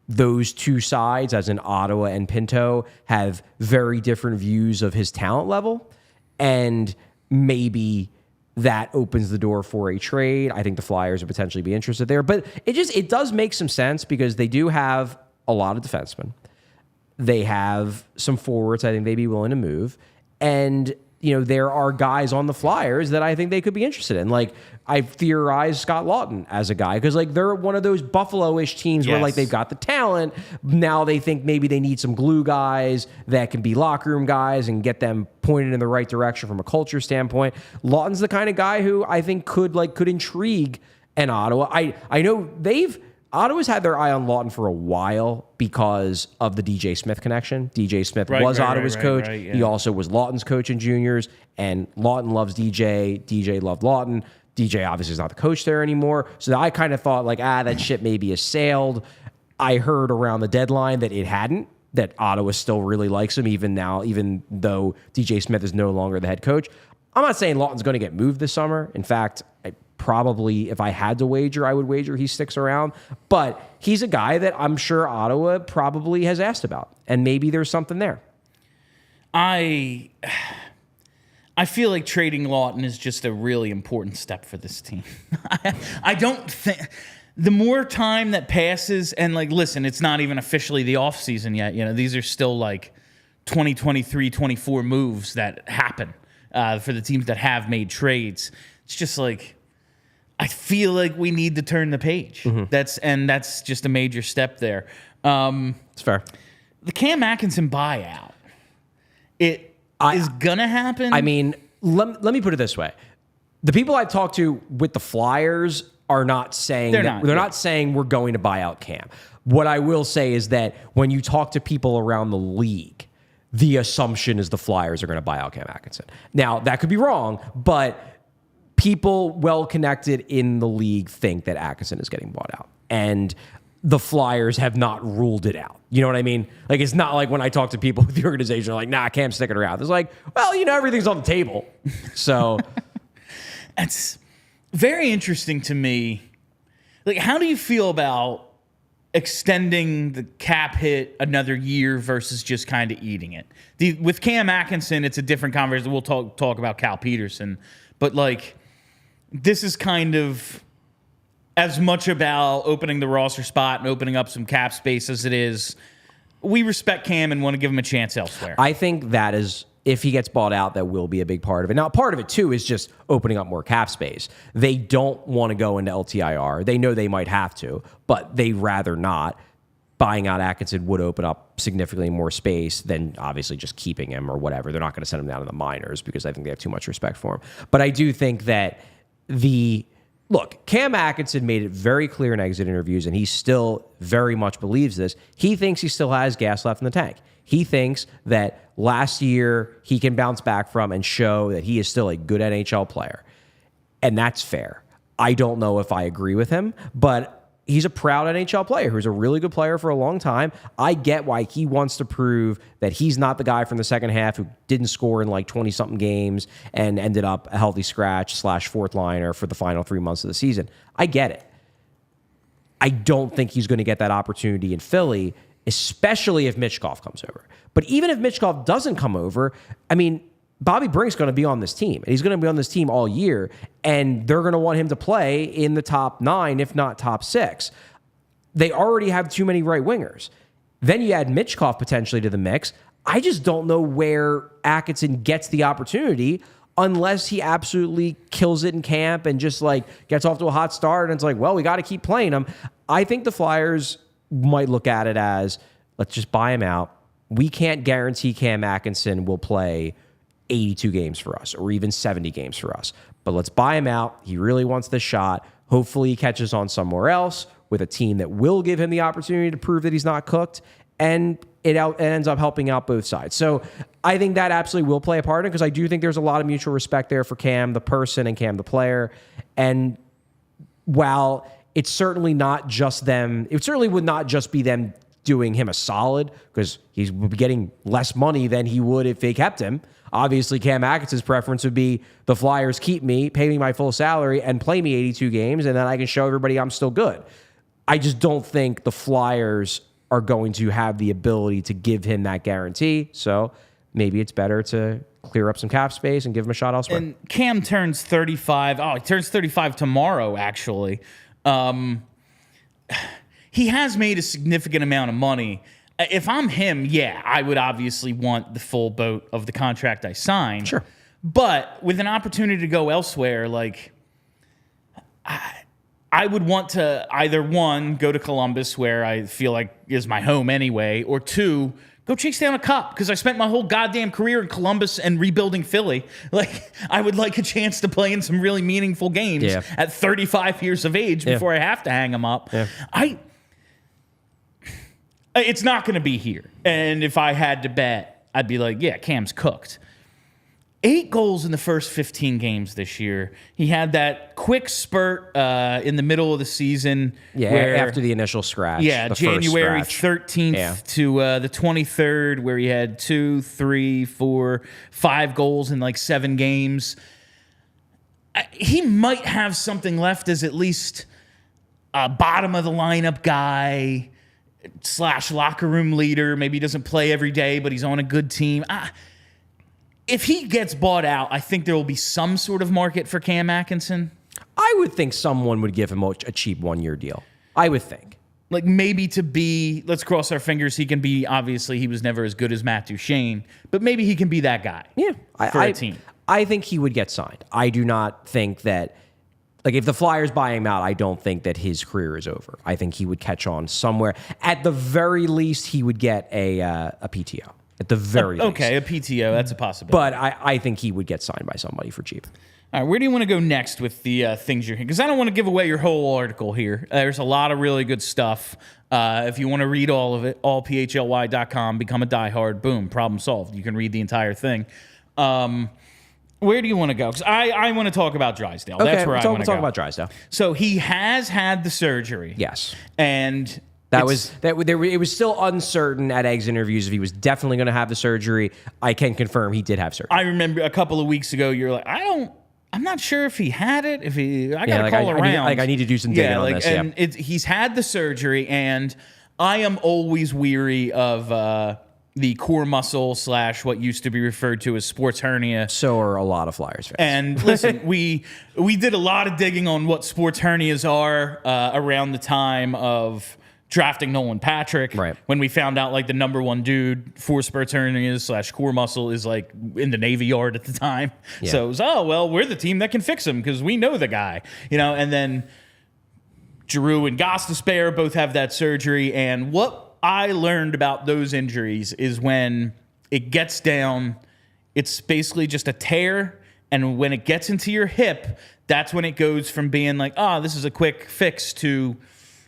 those two sides, as in Ottawa and Pinto, have very different views of his talent level, and maybe that opens the door for a trade. I think the Flyers would potentially be interested there. But it does make some sense because they do have a lot of defensemen. They have some forwards I think they'd be willing to move. And, there are guys on the Flyers that I think they could be interested in. I theorize Scott Laughton as a guy because they're one of those Buffalo-ish teams where they've got the talent. Now they think maybe they need some glue guys that can be locker room guys and get them pointed in the right direction from a culture standpoint. Laughton's the kind of guy who I think could intrigue an Ottawa. I know Ottawa's had their eye on Laughton for a while because of the DJ Smith connection. DJ Smith was Ottawa's coach. Yeah. He also was Laughton's coach in juniors, and Laughton loves DJ. DJ loved Laughton. DJ obviously is not the coach there anymore. So I kind of thought that ship maybe has sailed. I heard around the deadline that it hadn't, that Ottawa still really likes him even though DJ Smith is no longer the head coach. I'm not saying Laughton's going to get moved this summer. In fact, probably if I had to wager, I would wager he sticks around. But he's a guy that I'm sure Ottawa probably has asked about, and maybe there's something there. I feel like trading Laughton is just a really important step for this team. I don't think the more time that passes, and listen, it's not even officially the offseason yet. These are still 2023, 24 moves that happen for the teams that have made trades. It's just I feel like we need to turn the page. Mm-hmm. That's just a major step there. It's fair. The Cam Atkinson buyout, is gonna happen. I mean, let me put it this way: the people I talk to with the Flyers are not saying they're not saying we're going to buy out Cam. What I will say is that when you talk to people around the league, the assumption is the Flyers are going to buy out Cam Atkinson. Now, that could be wrong, but people well connected in the league think that Atkinson is getting bought out. And the Flyers have not ruled it out. You know what I mean? Like, it's not like when I talk to people with the organization, they're like, nah, Cam's sticking around. It's like, well, everything's on the table. So it's very interesting to me. Like, how do you feel about extending the cap hit another year versus just kind of eating it? With Cam Atkinson, it's a different conversation. We'll talk about Cal Peterson. But, like, this is kind of as much about opening the roster spot and opening up some cap space as it is, we respect Cam and want to give him a chance elsewhere. I think that is, if he gets bought out, that will be a big part of it. Now, part of it, too, is just opening up more cap space. They don't want to go into LTIR. They know they might have to, but they rather not. Buying out Atkinson would open up significantly more space than obviously just keeping him or whatever. They're not going to send him down to the minors because I think they have too much respect for him. But I do think that look, Cam Atkinson made it very clear in exit interviews, and he still very much believes this. He thinks he still has gas left in the tank. He thinks that last year he can bounce back from and show that he is still a good NHL player. And that's fair. I don't know if I agree with him, but he's a proud NHL player who's a really good player for a long time. I get why he wants to prove that he's not the guy from the second half who didn't score in like 20-something games and ended up a healthy scratch / fourth liner for the final 3 months of the season. I get it. I don't think he's going to get that opportunity in Philly, especially if Michkov comes over. But even if Michkov doesn't come over, I mean, Bobby Brink's going to be on this team, and he's going to be on this team all year, and they're going to want him to play in the top 9, if not top 6. They already have too many right wingers. Then you add Michkov potentially to the mix. I just don't know where Atkinson gets the opportunity unless he absolutely kills it in camp and just like gets off to a hot start, and it's like, well, we got to keep playing him. I think the Flyers might look at it as, let's just buy him out. We can't guarantee Cam Atkinson will play 82 games for us or even 70 games for us. But let's buy him out. He really wants this shot. Hopefully he catches on somewhere else with a team that will give him the opportunity to prove that he's not cooked, and it ends up helping out both sides. So I think that absolutely will play a part in it because I do think there's a lot of mutual respect there for Cam, the person, and Cam, the player. And while it's certainly not just them, it certainly would not just be them doing him a solid because he would be getting less money than he would if they kept him. Obviously, Cam Atkinson's preference would be the Flyers keep me, pay me my full salary, and play me 82 games, and then I can show everybody I'm still good. I just don't think the Flyers are going to have the ability to give him that guarantee. So maybe it's better to clear up some cap space and give him a shot elsewhere. And Cam turns 35. Oh, he turns 35 tomorrow, actually. He has made a significant amount of money. If I'm him, yeah, I would obviously want the full boat of the contract I signed. Sure. But with an opportunity to go elsewhere, like, I would want to either, one, go to Columbus, where I feel like is my home anyway, or two, go chase down a cup, because I spent my whole goddamn career in Columbus and rebuilding Philly. Like, I would like a chance to play in some really meaningful games at 35 years of age before I have to hang them up. Yeah. It's not going to be here. And if I had to bet, I'd be like, yeah, Cam's cooked. 8 goals in the first 15 games this year. He had that quick spurt in the middle of the season. Yeah, where, after the initial scratch. Yeah, January 13th to the 23rd, where he had 2, 3, 4, 5 goals in like 7 games. He might have something left as at least a bottom of the lineup guy / locker room leader. Maybe he doesn't play every day, but he's on a good team. If he gets bought out, I think there will be some sort of market for Cam Atkinson. I would think someone would give him a cheap 1-year deal. I would think. Like, maybe to be, let's cross our fingers, he can be, obviously he was never as good as Matt Duchene, but maybe he can be that guy for a team. I think he would get signed. I do not think that, like, if the Flyers buy him out, I don't think that his career is over. I think he would catch on somewhere. At the very least, he would get a PTO. At the very least. Okay, a PTO, that's a possibility. But I think he would get signed by somebody for cheap. All right, where do you want to go next with the things you're here? Because I don't want to give away your whole article here. There's a lot of really good stuff. If you want to read all of it, allphly.com, become a diehard, boom, problem solved. You can read the entire thing. Where do you want to go? Because I want to talk about Drysdale. Okay, That's where I want to go. Talk about Drysdale. So he has had the surgery. Yes. And it was still uncertain at Egg's interviews if he was definitely going to have the surgery. I can confirm he did have surgery. I remember a couple of weeks ago, you're like, I'm not sure if he had it. I got to call around. I need to do some digging on this. And he's had the surgery, and I am always weary of the core muscle / what used to be referred to as sports hernia. So are a lot of Flyers fans. And listen, we did a lot of digging on what sports hernias are around the time of drafting Nolan Patrick, right? When we found out like the number one dude for sports hernias / core muscle is like in the Navy Yard at the time. Yeah. So it was, we're the team that can fix him because we know the guy, and then Giroux and Gostisbehere both have that surgery. And what I learned about those injuries is when it gets down, it's basically just a tear. And when it gets into your hip, that's when it goes from being like, this is a quick fix to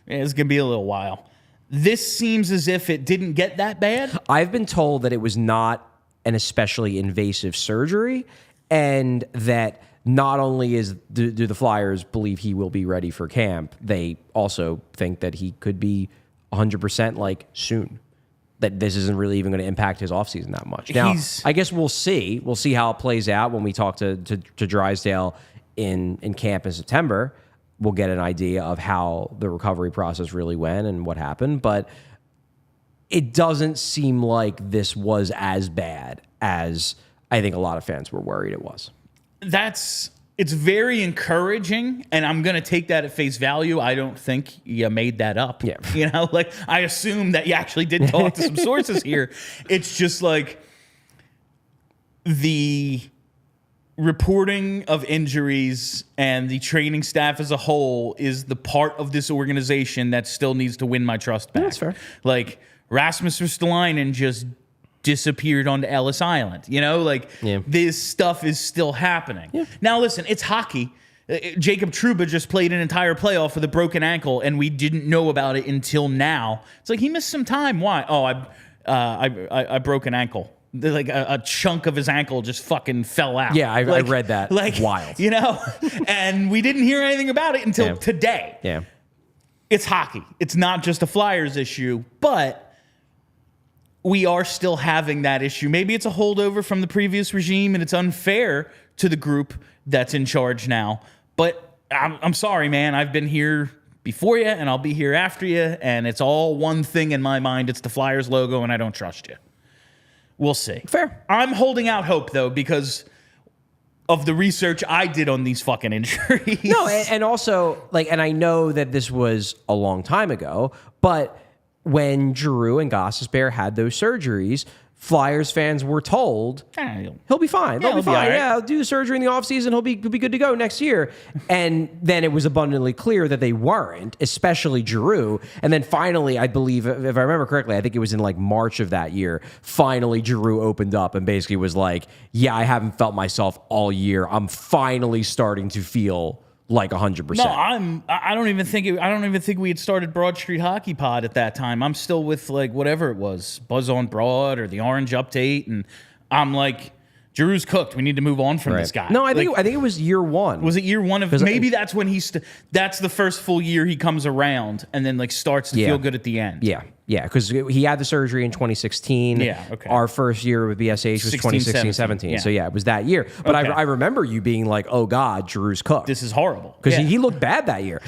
it's going to be a little while. This seems as if it didn't get that bad. I've been told that it was not an especially invasive surgery, and that not only do the Flyers believe he will be ready for camp, they also think that he could be 100% like soon. That this isn't really even going to impact his offseason that much. Now, I guess we'll see. We'll see how it plays out when we talk to Drysdale in camp in September. We'll get an idea of how the recovery process really went and what happened. But it doesn't seem like this was as bad as I think a lot of fans were worried it was. It's very encouraging, and I'm going to take that at face value. I don't think you made that up. Yeah. I assume that you actually did talk to some sources here. It's just like the reporting of injuries and the training staff as a whole is the part of this organization that still needs to win my trust back. That's fair. Like Rasmus Ristolainen just disappeared onto Ellis Island. This stuff is still happening. Yeah. Now, listen, it's hockey. Jacob Trouba just played an entire playoff with a broken ankle, and we didn't know about it until now. It's like he missed some time. Why? I broke an ankle. Like a chunk of his ankle just fucking fell out. Yeah, I read that. Wild. And we didn't hear anything about it until today. Yeah. It's hockey. It's not just a Flyers issue, but we are still having that issue. Maybe it's a holdover from the previous regime and it's unfair to the group that's in charge now. But I'm sorry, man. I've been here before you and I'll be here after you. And it's all one thing in my mind. It's the Flyers logo and I don't trust you. We'll see. Fair. I'm holding out hope, though, because of the research I did on these fucking injuries. No, and also, and I know that this was a long time ago, but when Giroux and Gostisbehere had those surgeries, Flyers fans were told he'll be fine. They'll be fine. Right. Yeah, he'll do the surgery in the offseason. He'll be good to go next year. And then it was abundantly clear that they weren't, especially Giroux. And then finally, I believe, if I remember correctly, I think it was in March of that year, finally Giroux opened up and basically was like, yeah, I haven't felt myself all year. I'm finally starting to feel like 100%. No, I don't even think we had started Broad Street Hockey Pod at that time. I'm still with whatever it was, Buzz on Broad or the Orange Update, and I'm like, Giroux's cooked. We need to move on from this guy. No, I think it was year one. Was it year one of? Maybe that's when that's the first full year he comes around and then starts to feel good at the end. Yeah. Yeah, because he had the surgery in 2016. Yeah, okay. Our first year with BSH was 2016-17. Yeah. So, it was that year. But I remember you being like, oh, God, Giroux's cooked. This is horrible. Because he looked bad that year.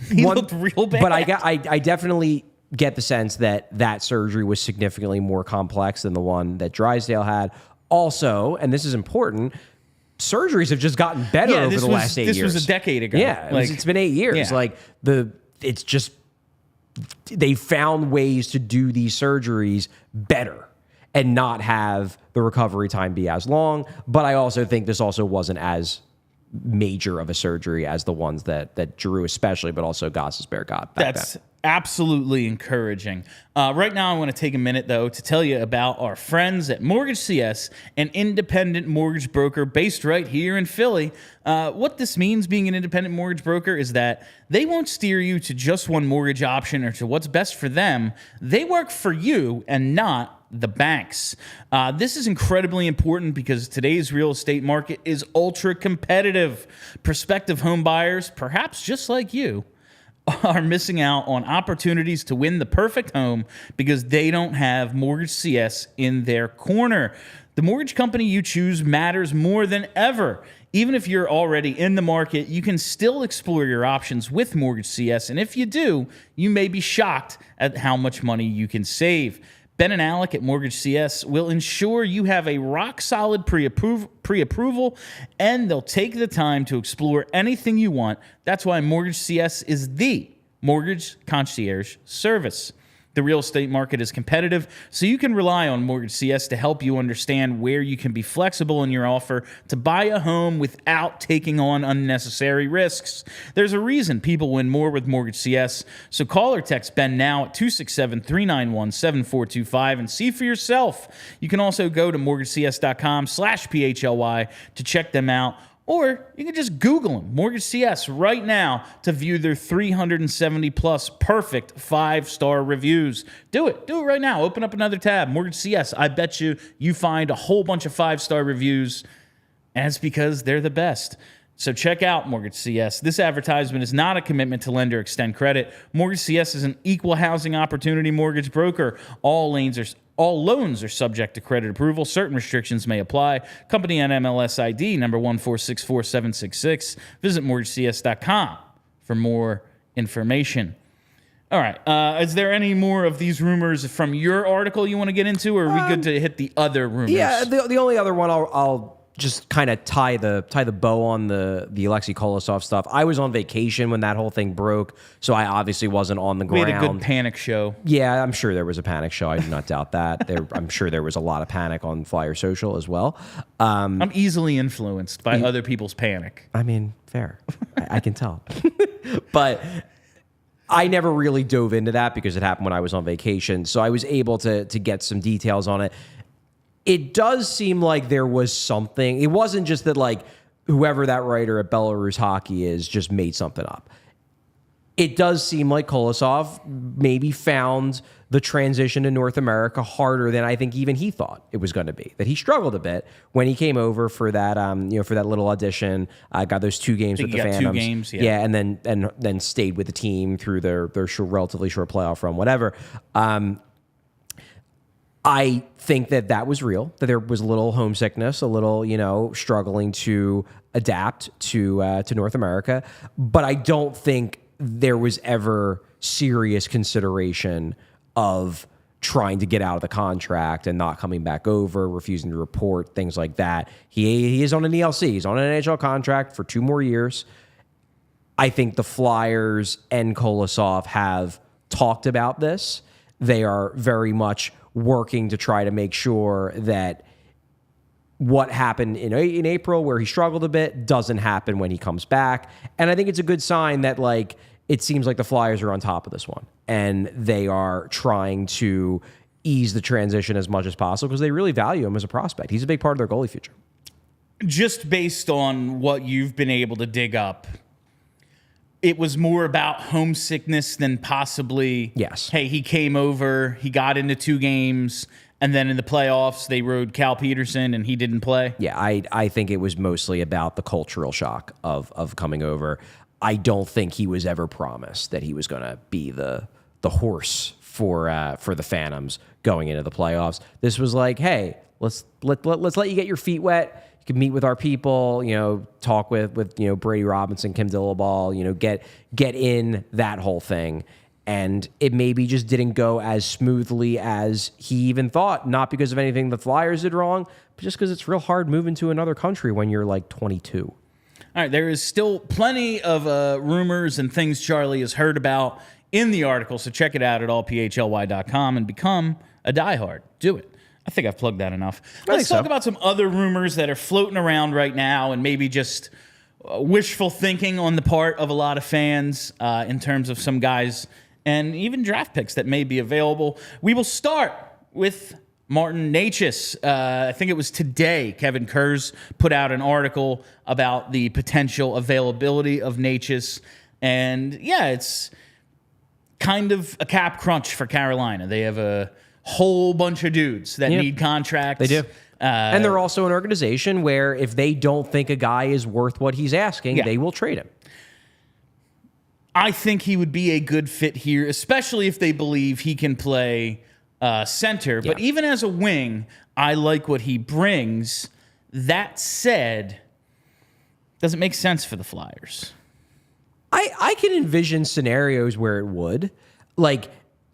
He looked real bad. But I definitely get the sense that surgery was significantly more complex than the one that Drysdale had. Also, and this is important, surgeries have just gotten better over the last 8 years. This was a decade ago. Yeah, it's been 8 years. Yeah. It's just... They found ways to do these surgeries better and not have the recovery time be as long. But I also think this also wasn't as major of a surgery as the ones that Giroux especially, but also Gostisbehere got back then. absolutely encouraging. Right now, I want to take a minute, though, to tell you about our friends at Mortgage CS, an independent mortgage broker based right here in Philly. What this means, being an independent mortgage broker, is that they won't steer you to just one mortgage option or to what's best for them. They work for you and not the banks. This is incredibly important because today's real estate market is ultra competitive. Prospective home buyers, perhaps just like you, are missing out on opportunities to win the perfect home because they don't have Mortgage CS in their corner. The mortgage company you choose matters more than ever. Even if you're already in the market, you can still explore your options with Mortgage CS, and if you do, you may be shocked at how much money you can save. Ben and Alec at Mortgage CS will ensure you have a rock-solid pre-approval, and they'll take the time to explore anything you want. That's why Mortgage CS is the mortgage concierge service. The real estate market is competitive, so you can rely on Mortgage CS to help you understand where you can be flexible in your offer to buy a home without taking on unnecessary risks. There's a reason people win more with Mortgage CS, so call or text Ben now at 267-391-7425 and see for yourself. You can also go to mortgagecs.com/PHLY to check them out. Or you can just Google them, Mortgage CS, right now to view their 370-plus perfect 5-star reviews. Do it. Do it right now. Open up another tab, Mortgage CS. I bet you find a whole bunch of 5-star reviews, and it's because they're the best. So check out Mortgage CS. This advertisement is not a commitment to lend or extend credit. Mortgage CS is an equal housing opportunity mortgage broker. All loans are subject to credit approval. Certain restrictions may apply. Company NMLS ID number 1464766. Visit mortgagecs.com for more information. All right. Is there any more of these rumors from your article you want to get into, or are we good to hit the other rumors? Yeah, the only other one I'll just kind of tie the bow on the Alexei Kolosov stuff. I was on vacation when that whole thing broke, so I obviously wasn't on the ground. We had a good panic show. Yeah, I'm sure there was a panic show. I do not doubt that. I'm sure there was a lot of panic on Flyer Social as well. I'm easily influenced by other people's panic. I mean, fair. I can tell. But I never really dove into that because it happened when I was on vacation, so I was able to get some details on it. It does seem like there was something. It wasn't just that, like, whoever that writer at Belarus Hockey is just made something up. It does seem like Kolosov maybe found the transition to North America harder than I think even he thought it was going to be. That he struggled a bit when he came over for that, for that little audition. Got those 2 games with the Phantoms. 2 games, yeah, and then stayed with the team through their relatively short playoff run, whatever. I think that was real, that there was a little homesickness, a little, struggling to adapt to North America. But I don't think there was ever serious consideration of trying to get out of the contract and not coming back over, refusing to report, things like that. He is on an ELC. He's on an NHL contract for 2 more years. I think the Flyers and Kolosov have talked about this. They are very much working to try to make sure that what happened in April, where he struggled a bit, doesn't happen when he comes back. And I think it's a good sign that, like, it seems like the Flyers are on top of this one, and they are trying to ease the transition as much as possible because they really value him as a prospect. He's a big part of their goalie future. Just based on what you've been able to dig up, it was more about homesickness than possibly, yes, hey, he came over, he got into 2 games, and then in the playoffs, they rode Cal Peterson, and he didn't play? Yeah, I think it was mostly about the cultural shock of coming over. I don't think he was ever promised that he was going to be the horse for the Phantoms going into the playoffs. This was like, hey, let's let you get your feet wet. You can meet with our people, talk with Brady Robinson, Kim Dillaball, get in that whole thing. And it maybe just didn't go as smoothly as he even thought, not because of anything the Flyers did wrong, but just because it's real hard moving to another country when you're like 22. All right, there is still plenty of rumors and things Charlie has heard about in the article, so check it out at allphly.com and become a diehard. Do it. I think I've plugged that enough. Let's talk about some other rumors that are floating around right now and maybe just wishful thinking on the part of a lot of fans in terms of some guys and even draft picks that may be available. We will start with Martin Necas. I think it was today Kevin Kurz put out an article about the potential availability of Necas. And yeah, it's kind of a cap crunch for Carolina. They have a whole bunch of dudes that need contracts. They do. And they're also an organization where if they don't think a guy is worth what he's asking, they will trade him. I think he would be a good fit here, especially if they believe he can play center. But even as a wing, I like what he brings. That said, does it make sense for the Flyers? I can envision scenarios where it would. Like,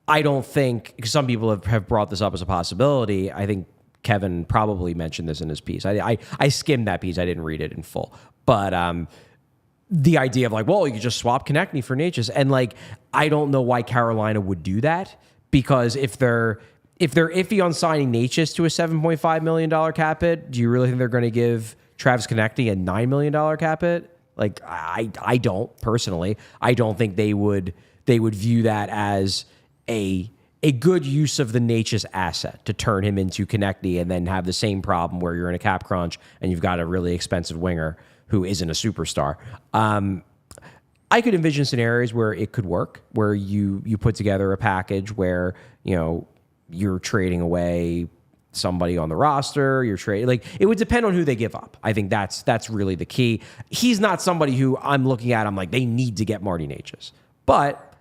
I don't think, because some people have brought this up as a possibility. I think Kevin probably mentioned this in his piece. I skimmed that piece. I didn't read it in full. But the idea of like, well, you could just swap Konechny for Necas. And like, I don't know why Carolina would do that, because if they're iffy on signing Necas to a $7.5 million cap hit, do you really think they're going to give Travis Konechny a $9 million cap hit? Like, I don't personally. I don't think they would view that as a good use of the Necas asset to turn him into Konechny and then have the same problem where you're in a cap crunch and you've got a really expensive winger who isn't a superstar. I could envision scenarios where it could work, where you put together a package where, you know, you're trading away somebody on the roster, you're trading, like, it would depend on who they give up. I think that's really the key. He's not somebody who I'm looking at, I'm like, they need to get Marty Necas. But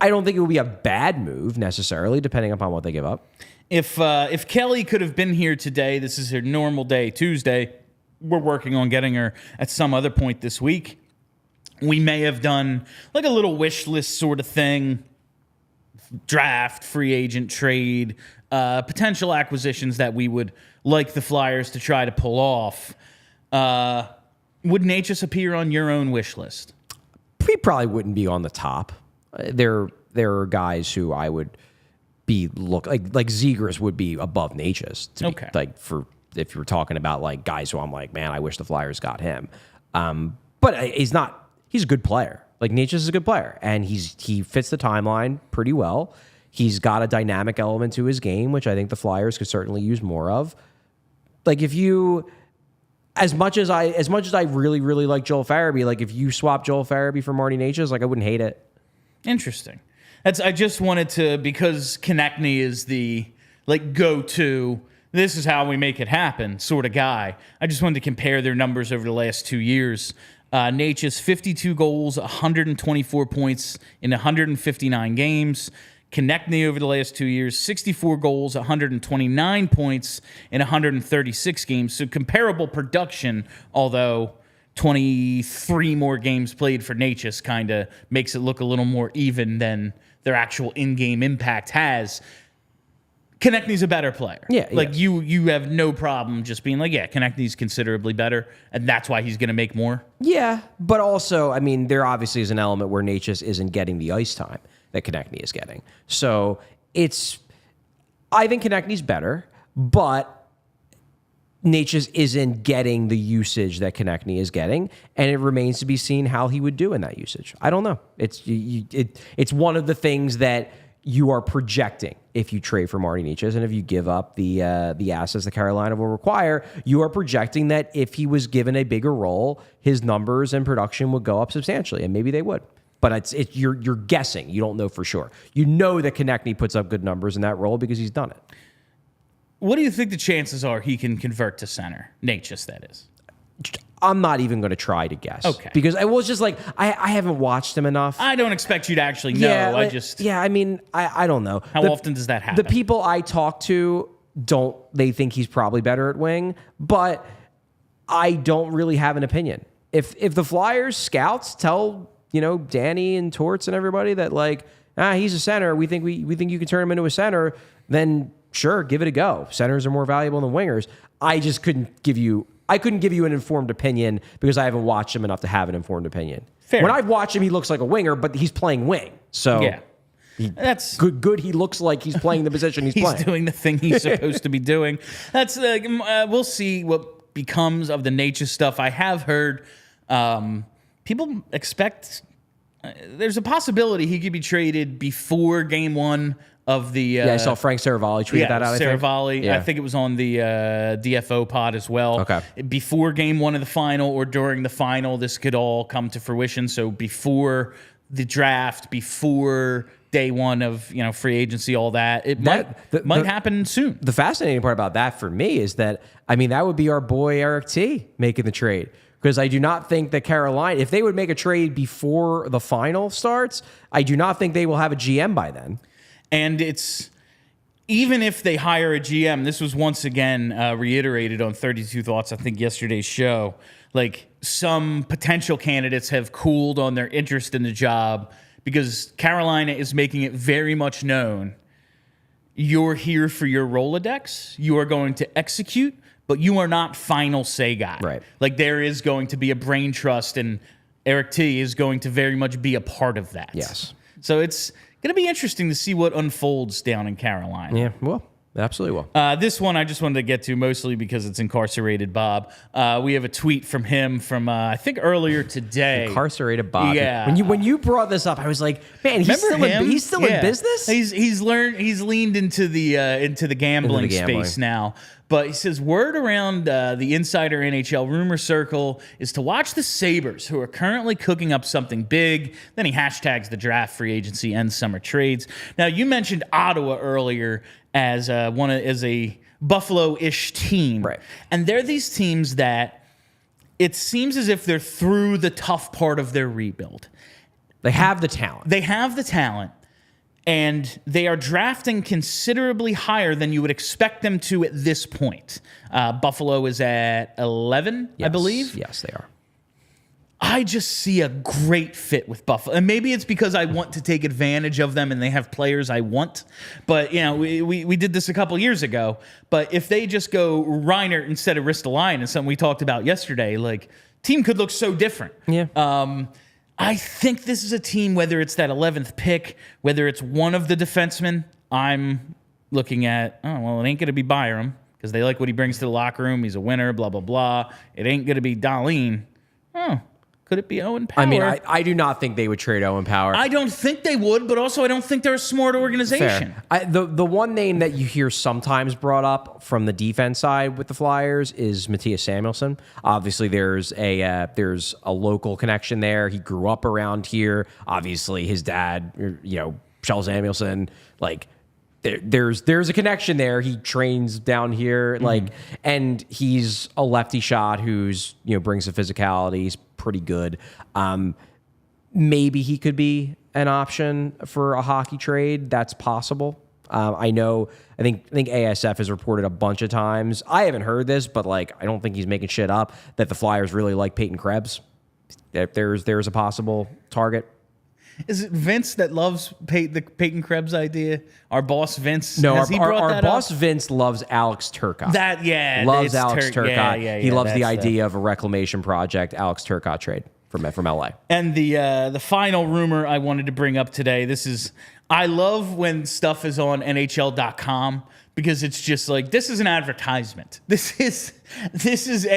I don't think it would be a bad move necessarily, depending upon what they give up. If Kelly could have been here today, this is her normal day, Tuesday. We're working on getting her at some other point this week. We may have done like a little wish list sort of thing, draft, free agent, trade, potential acquisitions that we would like the Flyers to try to pull off. Would Necas appear on your own wish list? He probably wouldn't be on the top. There are guys who I would be like Zegras would be above Necas. Okay. If you're talking about like guys who I'm like, man, I wish the Flyers got him. But he's not. He's a good player. Like, Necas is a good player, and he fits the timeline pretty well. He's got a dynamic element to his game, which I think the Flyers could certainly use more of. Like, if you, as much as I really, really like Joel Farabee, like, if you swap Joel Farabee for Marty Necas, like, I wouldn't hate it. Interesting. I just wanted to, because Konechny is the like go-to, this is how we make it happen sort of guy. I just wanted to compare their numbers over the last 2 years. Necas, 52 goals, 124 points in 159 games. Konechny over the last 2 years, 64 goals, 129 points in 136 games. So comparable production, although 23 more games played for Necas kind of makes it look a little more even than their actual in-game impact has. Konechny's a better player. Yeah. Like, you have no problem just being like, yeah, Konechny's considerably better, and that's why he's going to make more. Yeah, but also, I mean, there obviously is an element where Necas isn't getting the ice time that Konechny is getting. So I think Konechny's better, but Necas isn't getting the usage that Konechny is getting, and it remains to be seen how he would do in that usage. I don't know. It's one of the things that you are projecting if you trade for Marty Necas, and if you give up the assets that Carolina will require, you are projecting that if he was given a bigger role, his numbers and production would go up substantially, and maybe they would. But you're guessing. You don't know for sure. You know that Konechny puts up good numbers in that role because he's done it. What do you think the chances are he can convert to center? Necas, that is. I'm not even going to try to guess. Okay. Because I was just like, I haven't watched him enough. I don't expect you to actually know. I mean, I don't know. How often does that happen? The people I talk to they think he's probably better at wing, but I don't really have an opinion. If the Flyers scouts tell, Danny and Torts and everybody that like, he's a center, we think you can turn him into a center, then sure, give it a go. Centers are more valuable than wingers. I couldn't give you an informed opinion because I haven't watched him enough to have an informed opinion. Fair. When I've watched him, he looks like a winger, but he's playing wing. So yeah, that's good. He looks like he's playing the position he's playing. He's doing the thing he's supposed to be doing. That's we'll see what becomes of the Necas stuff. I have heard people expect there's a possibility he could be traded before game one of the. Yeah, I saw Frank Saravalli tweeted that out. Saravalli. I think it was on the DFO pod as well. Okay. Before game one of the final or during the final, this could all come to fruition. So before the draft, before day one of free agency, all that it might happen soon. The fascinating part about that for me is that that would be our boy Eric T making the trade. Because I do not think that Carolina, if they would make a trade before the final starts, I do not think they will have a GM by then. And it's, even if they hire a GM, this was once again reiterated on 32 Thoughts, I think yesterday's show, like some potential candidates have cooled on their interest in the job because Carolina is making it very much known, you're here for your Rolodex, you are going to execute, but you are not final say guy. Right. Like there is going to be a brain trust, and Eric T is going to very much be a part of that. Yes. So it's going to be interesting to see what unfolds down in Carolina. Yeah, well, absolutely will. This one I just wanted to get to mostly because it's incarcerated Bob. We have a tweet from him from I think earlier today. Incarcerated Bob. Yeah. When you brought this up, I was like, man, he's still in business. He's leaned into the gambling space now. But he says, word around the insider NHL rumor circle is to watch the Sabres, who are currently cooking up something big. Then he hashtags the draft, free agency, and summer trades. Now, you mentioned Ottawa earlier as a Buffalo-ish team. Right. And they're these teams that it seems as if they're through the tough part of their rebuild. They have the talent. And they are drafting considerably higher than you would expect them to at this point. Buffalo is at 11, I believe. Yes, they are. I just see a great fit with Buffalo. And maybe it's because I want to take advantage of them and they have players I want. But, we did this a couple years ago. But if they just go Reinert instead of Ristolainen, something we talked about yesterday, like, team could look so different. Yeah. I think this is a team, whether it's that 11th pick, whether it's one of the defensemen, I'm looking at, it ain't going to be Byram because they like what he brings to the locker room. He's a winner, blah, blah, blah. It ain't going to be Dahlin. Could it be Owen Power? I do not think they would trade Owen Power. I don't think they would, but also I don't think they're a smart organization. Fair. The one name that you hear sometimes brought up from the defense side with the Flyers is Matthias Samuelsson. Obviously, there's a local connection there. He grew up around here. Obviously, his dad, Kjell Samuelsson, like there's a connection there. He trains down here, and he's a lefty shot who's brings the physicality. He's pretty good. Maybe he could be an option for a hockey trade. That's possible. I think ASF has reported a bunch of times. I haven't heard this, but I don't think he's making shit up that the Flyers really like Peyton Krebs. There's a possible target. Is it Vince that loves the Peyton Krebs idea? Our boss Vince? No, our boss Vince loves Alex Turcotte. Loves Alex Turcotte. Yeah, he loves the idea of a reclamation project, Alex Turcotte trade from LA. And the final rumor I wanted to bring up today, I love when stuff is on NHL.com because it's just like, this is an advertisement. This is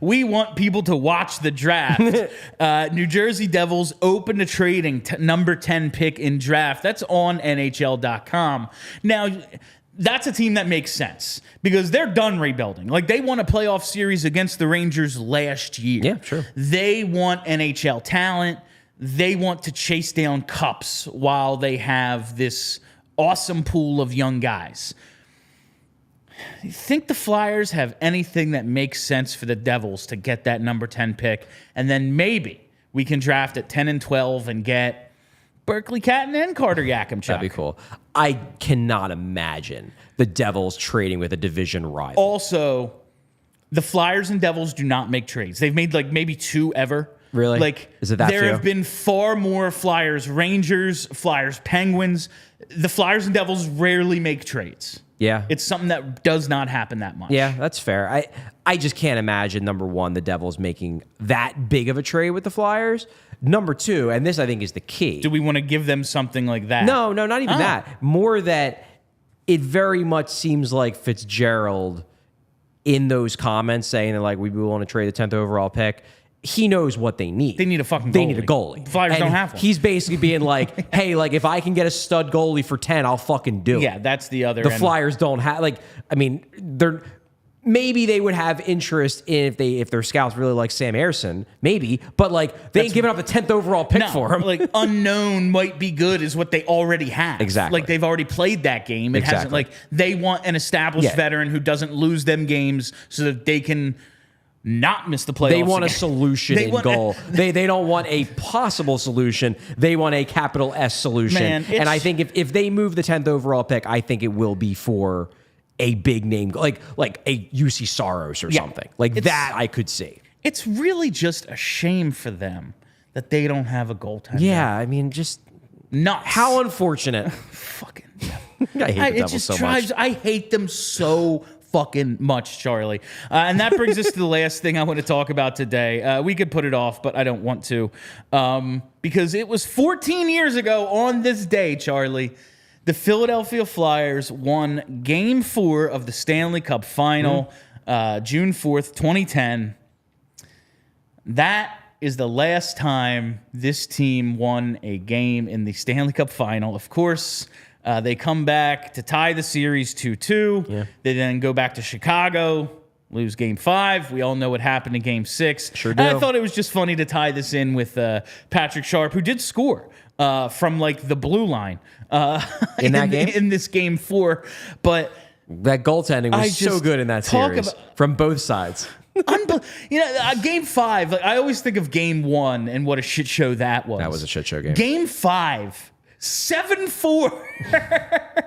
we want people to watch the draft. New Jersey Devils open to trading number 10 pick in draft. That's on NHL.com. Now, that's a team that makes sense because they're done rebuilding. Like, they won a playoff series against the Rangers last year. Yeah, sure. They want NHL talent. They want to chase down cups while they have this awesome pool of young guys. You think the Flyers have anything that makes sense for the Devils to get that number 10 pick? And then maybe we can draft at 10 and 12 and get Berkeley Catton and Carter Yakimchuk. That'd be cool. I cannot imagine the Devils trading with a division rival. Also, the Flyers and Devils do not make trades. They've made maybe 2 ever. Really? Is it that there few? Have been far more Flyers Rangers, Flyers Penguins. The Flyers and Devils rarely make trades. Yeah. It's something that does not happen that much. Yeah, that's fair. I just can't imagine, number one, the Devils making that big of a trade with the Flyers. Number two, and this I think is the key. Do we want to give them something like that? No, not even that. More that it very much seems like Fitzgerald in those comments saying that we want to trade the 10th overall pick. he knows what they need. They need a fucking goalie. They need a goalie. The Flyers and don't have one. He's basically being like, hey, like, if I can get a stud goalie for 10, I'll fucking do it. Yeah, that's the other The end. Flyers don't have, like, I mean, maybe they would have interest in if their scouts really like Sam Ersson, maybe, but like they ain't giving up the 10th overall pick for him. Like unknown might be good is what they already have. Exactly. Like they've already played that game. It hasn't like they want an established veteran who doesn't lose them games so that they can not miss the playoffs. They want again. a solution in goal. They don't want a possible solution. They want a capital S solution. Man, and I think if they move the 10th overall pick, I think it will be for a big name, like a UC Saros or something. Like that I could see. It's really just a shame for them that they don't have a goaltender. Yeah, I mean, just nuts. How unfortunate. Fucking I hate the Devils so much. I hate them so fucking much, Charlie. And that brings us to the last thing I want to talk about today. We could put it off, but I don't want to. Because it was 14 years ago on this day, Charlie, the Philadelphia Flyers won Game 4 of the Stanley Cup Final, June 4th, 2010. That is the last time this team won a game in the Stanley Cup Final. Of course, they come back to tie the series 2-2. Yeah. They then go back to Chicago, lose Game 5. We all know what happened in Game 6. Sure do. And I thought it was just funny to tie this in with Patrick Sharp, who did score from like the blue line in that game, in this Game 4. But that goaltending was so good in that series from both sides. Game 5. Like I always think of Game 1 and what a shit show that was. That was a shit show game. Game 5, 7-4.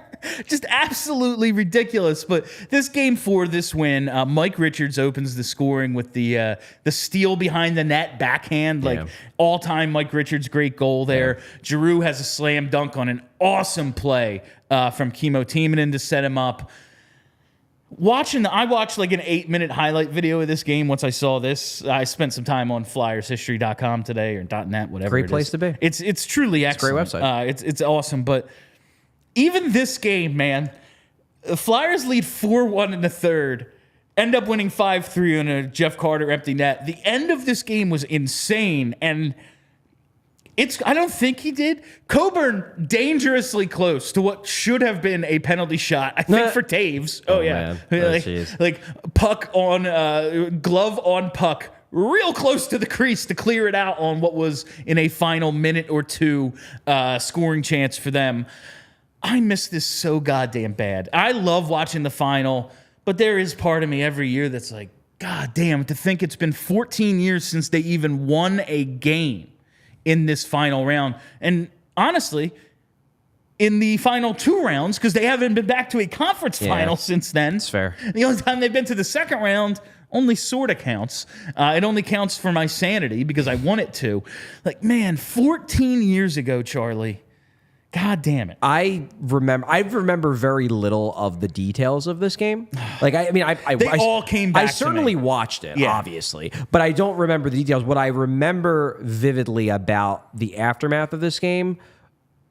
Just absolutely ridiculous. But this Game 4, this win, Mike Richards opens the scoring with the steal behind the net backhand, like all-time Mike Richards great goal there. Yeah. Giroux has a slam dunk on an awesome play from Kimmo Timonen to set him up. I watched like an 8-minute highlight video of this game. Once I saw this, I spent some time on FlyersHistory.com today or .net, whatever. Great place to be. It's truly excellent. It's a great website. It's awesome. But even this game, man, the Flyers lead 4-1 in the third, end up winning 5-3 on a Jeff Carter empty net. The end of this game was insane, and I don't think he did. Coburn dangerously close to what should have been a penalty shot, I think, for Taves. Oh yeah. Like puck on, glove on puck, real close to the crease to clear it out on what was in a final minute or two scoring chance for them. I miss this so goddamn bad. I love watching the final, but there is part of me every year that's like, God damn, to think it's been 14 years since they even won a game in this final round. And honestly, in the final 2 rounds, because they haven't been back to a conference final since then. That's fair. The only time they've been to the second round only sort of counts. It only counts for my sanity because I want it to. Like, man, 14 years ago, Charlie. God damn it. I remember very little of the details of this game. Like, they all came back I certainly watched it, obviously, but I don't remember the details. What I remember vividly about the aftermath of this game,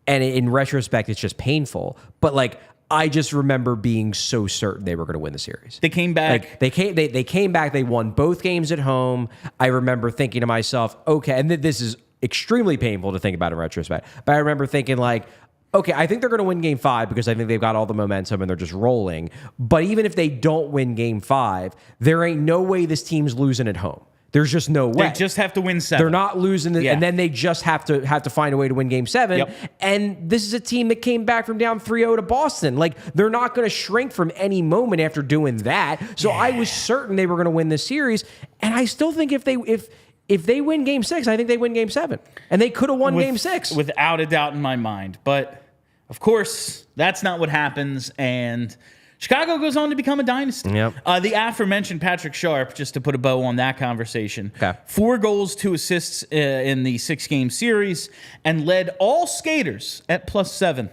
and in retrospect, it's just painful, but like, I just remember being so certain they were going to win the series. They came back. Like, they came back. They won both games at home. I remember thinking to myself, okay, and this is extremely painful to think about in retrospect. But I remember thinking like, okay, I think they're going to win Game 5 because I think they've got all the momentum and they're just rolling. But even if they don't win Game 5, there ain't no way this team's losing at home. There's just no way. They just have to win 7. They're not losing, and then they just have to find a way to win Game 7. Yep. And this is a team that came back from down 3-0 to Boston. Like, they're not going to shrink from any moment after doing that. So I was certain they were going to win this series, and I still think if they win Game 6, I think they win Game 7. And they could have won Game 6. Without a doubt in my mind. But, of course, that's not what happens. And Chicago goes on to become a dynasty. Yep. The aforementioned Patrick Sharp, just to put a bow on that conversation, okay. 4 goals, 2 assists in the 6-game series, and led all skaters at +7.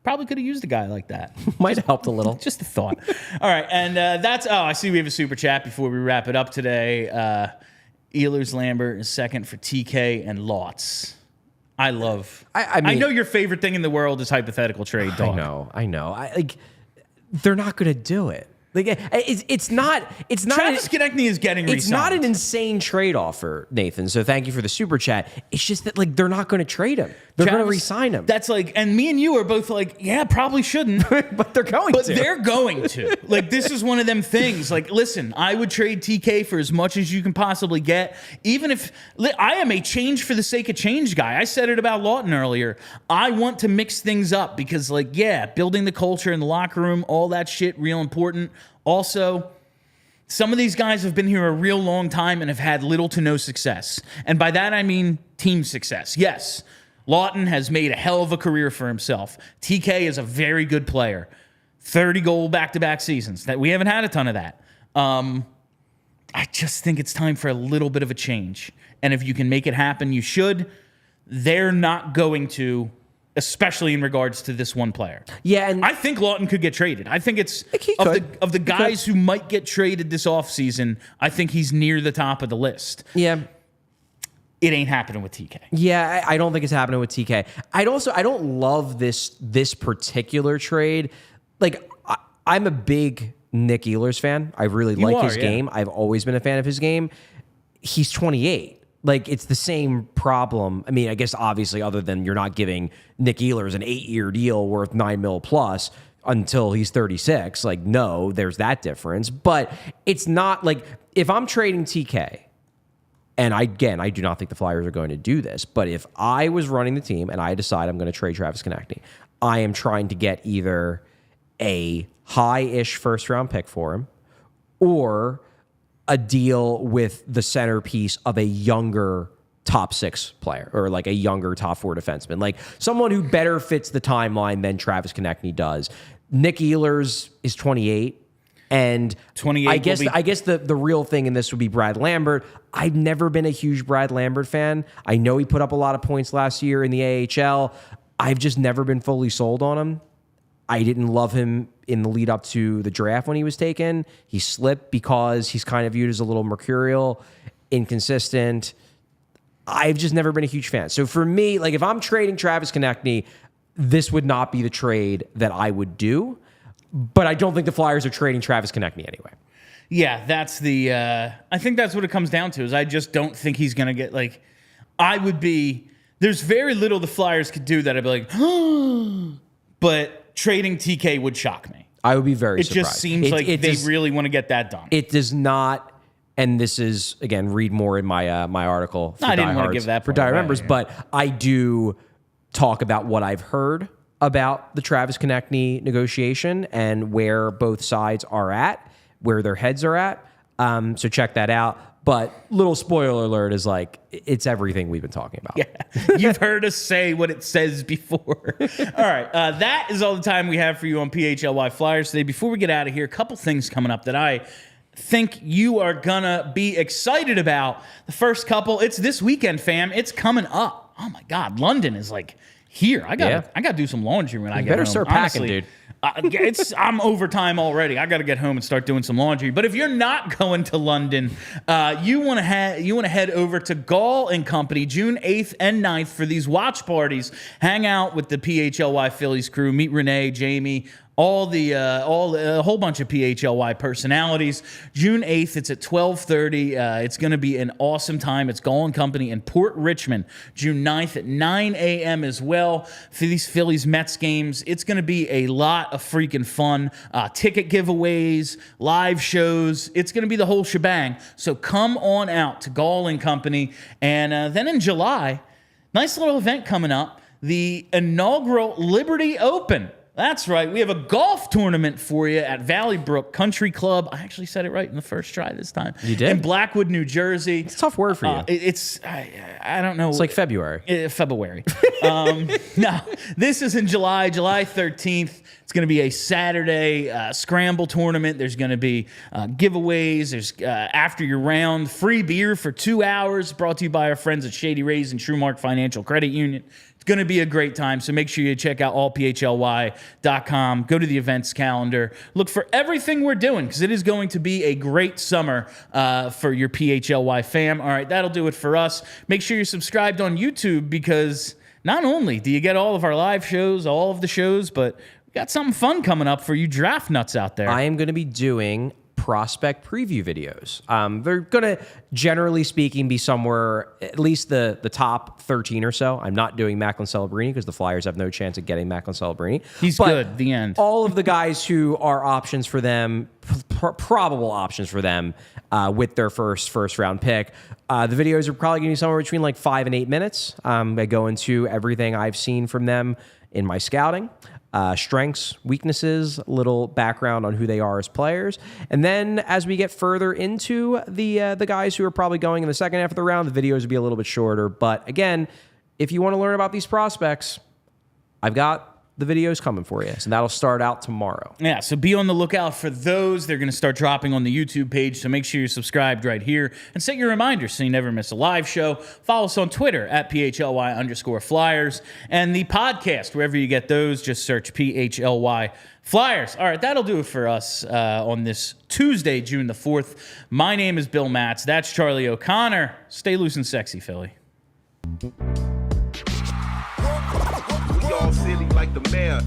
Probably could have used a guy like that. Might have helped a little. Just a thought. All right, and that's... Oh, I see we have a super chat before we wrap it up today. Ehlers Lambert is second for TK and Lots. I love... I know your favorite thing in the world is hypothetical trade, dog. I know. They're not going to do it. Like it's not Travis Konechny is getting re-signed. It's not an insane trade offer, Nathan. So thank you for the super chat. It's just that like they're not going to trade him. They're going to re-sign him. That's like, and me and you are both like, yeah, probably shouldn't, but they're going to. They're going to. Like, this is one of them things. Like, listen, I would trade TK for as much as you can possibly get, even if I am a change for the sake of change guy. I said it about Laughton earlier. I want to mix things up because, like, yeah, building the culture in the locker room, all that shit, real important. Also, some of these guys have been here a real long time and have had little to no success. And by that, I mean team success. Yes, Laughton has made a hell of a career for himself. TK is a very good player. 30-goal back-to-back seasons. That we haven't had a ton of that. I just think it's time for a little bit of a change. And if you can make it happen, you should. They're not going to, especially in regards to this one player. Yeah, and I think Laughton could get traded. I think it's of the guys who might get traded this offseason, I think he's near the top of the list. Yeah. It ain't happening with TK. Yeah, I don't think it's happening with TK. I don't love this particular trade. Like, I'm a big Nick Ehlers fan. I really like his game. I've always been a fan of his game. He's 28. Like, it's the same problem. I mean, I guess obviously other than you're not giving Nick Ehlers an 8-year deal worth $9 million plus until he's 36. Like, no, there's that difference. But it's not like if I'm trading TK, and I do not think the Flyers are going to do this, but if I was running the team and I decide I'm going to trade Travis Konechny, I am trying to get either a high-ish first-round pick for him or a deal with the centerpiece of a younger top 6 player or like a younger top 4 defenseman, like someone who better fits the timeline than Travis Konechny does. Nick Ehlers is 28. And 28 I guess the real thing in this would be Brad Lambert. I've never been a huge Brad Lambert fan. I know he put up a lot of points last year in the AHL. I've just never been fully sold on him. I didn't love him in the lead up to the draft when he was taken. He slipped because he's kind of viewed as a little mercurial, inconsistent. I've just never been a huge fan. So for me, like if I'm trading Travis Konechny, this would not be the trade that I would do. But I don't think the Flyers are trading Travis Konechny anyway. Yeah, that's the... I think that's what it comes down to, is I just don't think he's going to get, like... I would be... There's very little the Flyers could do that I'd be like, but trading TK would shock me. I would be very surprised. It just seems like they really want to get that done. It does not... And this is, again, read more in my my article for I didn't want to give that for Dire Members, but I do talk about what I've heard about the Travis Konechny negotiation and where both sides are at, where their heads are at. So check that out. But little spoiler alert is like, it's everything we've been talking about. Yeah, you've heard us say what it says before. All right, that is all the time we have for you on PHLY Flyers today. Before we get out of here, a couple things coming up that I think you are gonna be excited about. The first couple, it's this weekend, fam. It's coming up. Oh my God, London is like here. I gotta do some laundry when I get home. Better start packing, dude. I'm overtime already. I got to get home and start doing some laundry. But if you're not going to London, you want to head over to Gall and Company June 8th and 9th for these watch parties. Hang out with the PHLY Phillies crew. Meet Renee, Jamie, a whole bunch of PHLY personalities. June 8th, it's at 12:30. It's going to be an awesome time. It's Gall and Company in Port Richmond. June 9th at 9 a.m. as well. For these Phillies Mets games, it's going to be a lot of freaking fun. Ticket giveaways, live shows. It's going to be the whole shebang. So come on out to Gall and Company. And then in July, nice little event coming up, the inaugural Liberty Open. That's right. We have a golf tournament for you at Valley Brook Country Club. I actually said it right in the first try this time. You did? In Blackwood, New Jersey. It's a tough word for you. I don't know. It's like February. February. No, this is in July 13th. It's going to be a Saturday scramble tournament. There's going to be giveaways. There's after your round, free beer for 2 hours, brought to you by our friends at Shady Rays and Truemark Financial Credit Union. It's going to be a great time, so make sure you check out allphly.com. Go to the events calendar. Look for everything we're doing, because it is going to be a great summer for your PHLY fam. All right, that'll do it for us. Make sure you're subscribed on YouTube, because not only do you get all of our live shows, all of the shows, but got something fun coming up for you draft nuts out there. I am going to be doing prospect preview videos. They're going to, generally speaking, be somewhere, at least the top 13 or so. I'm not doing Macklin Celebrini because the Flyers have no chance of getting Macklin Celebrini. He's good, the end. All of the guys who are options for them, probable options for them with their first round pick. The videos are probably going to be somewhere between like 5 and 8 minutes. I go into everything I've seen from them in my scouting. Strengths, weaknesses, little background on who they are as players. And then as we get further into the guys who are probably going in the second half of the round, the videos will be a little bit shorter. But again, if you want to learn about these prospects, I've got the videos coming for you. So that'll start out tomorrow. Yeah, so be on the lookout for those. They're going to start dropping on the YouTube page, so make sure you're subscribed right here and set your reminders so you never miss a live show. Follow us on Twitter at PHLY_Flyers and the podcast, wherever you get those, just search PHLY Flyers. All right, that'll do it for us on this Tuesday, June the 4th. My name is Bill Matz. That's Charlie O'Connor. Stay loose and sexy, Philly. We all silly like the mayor.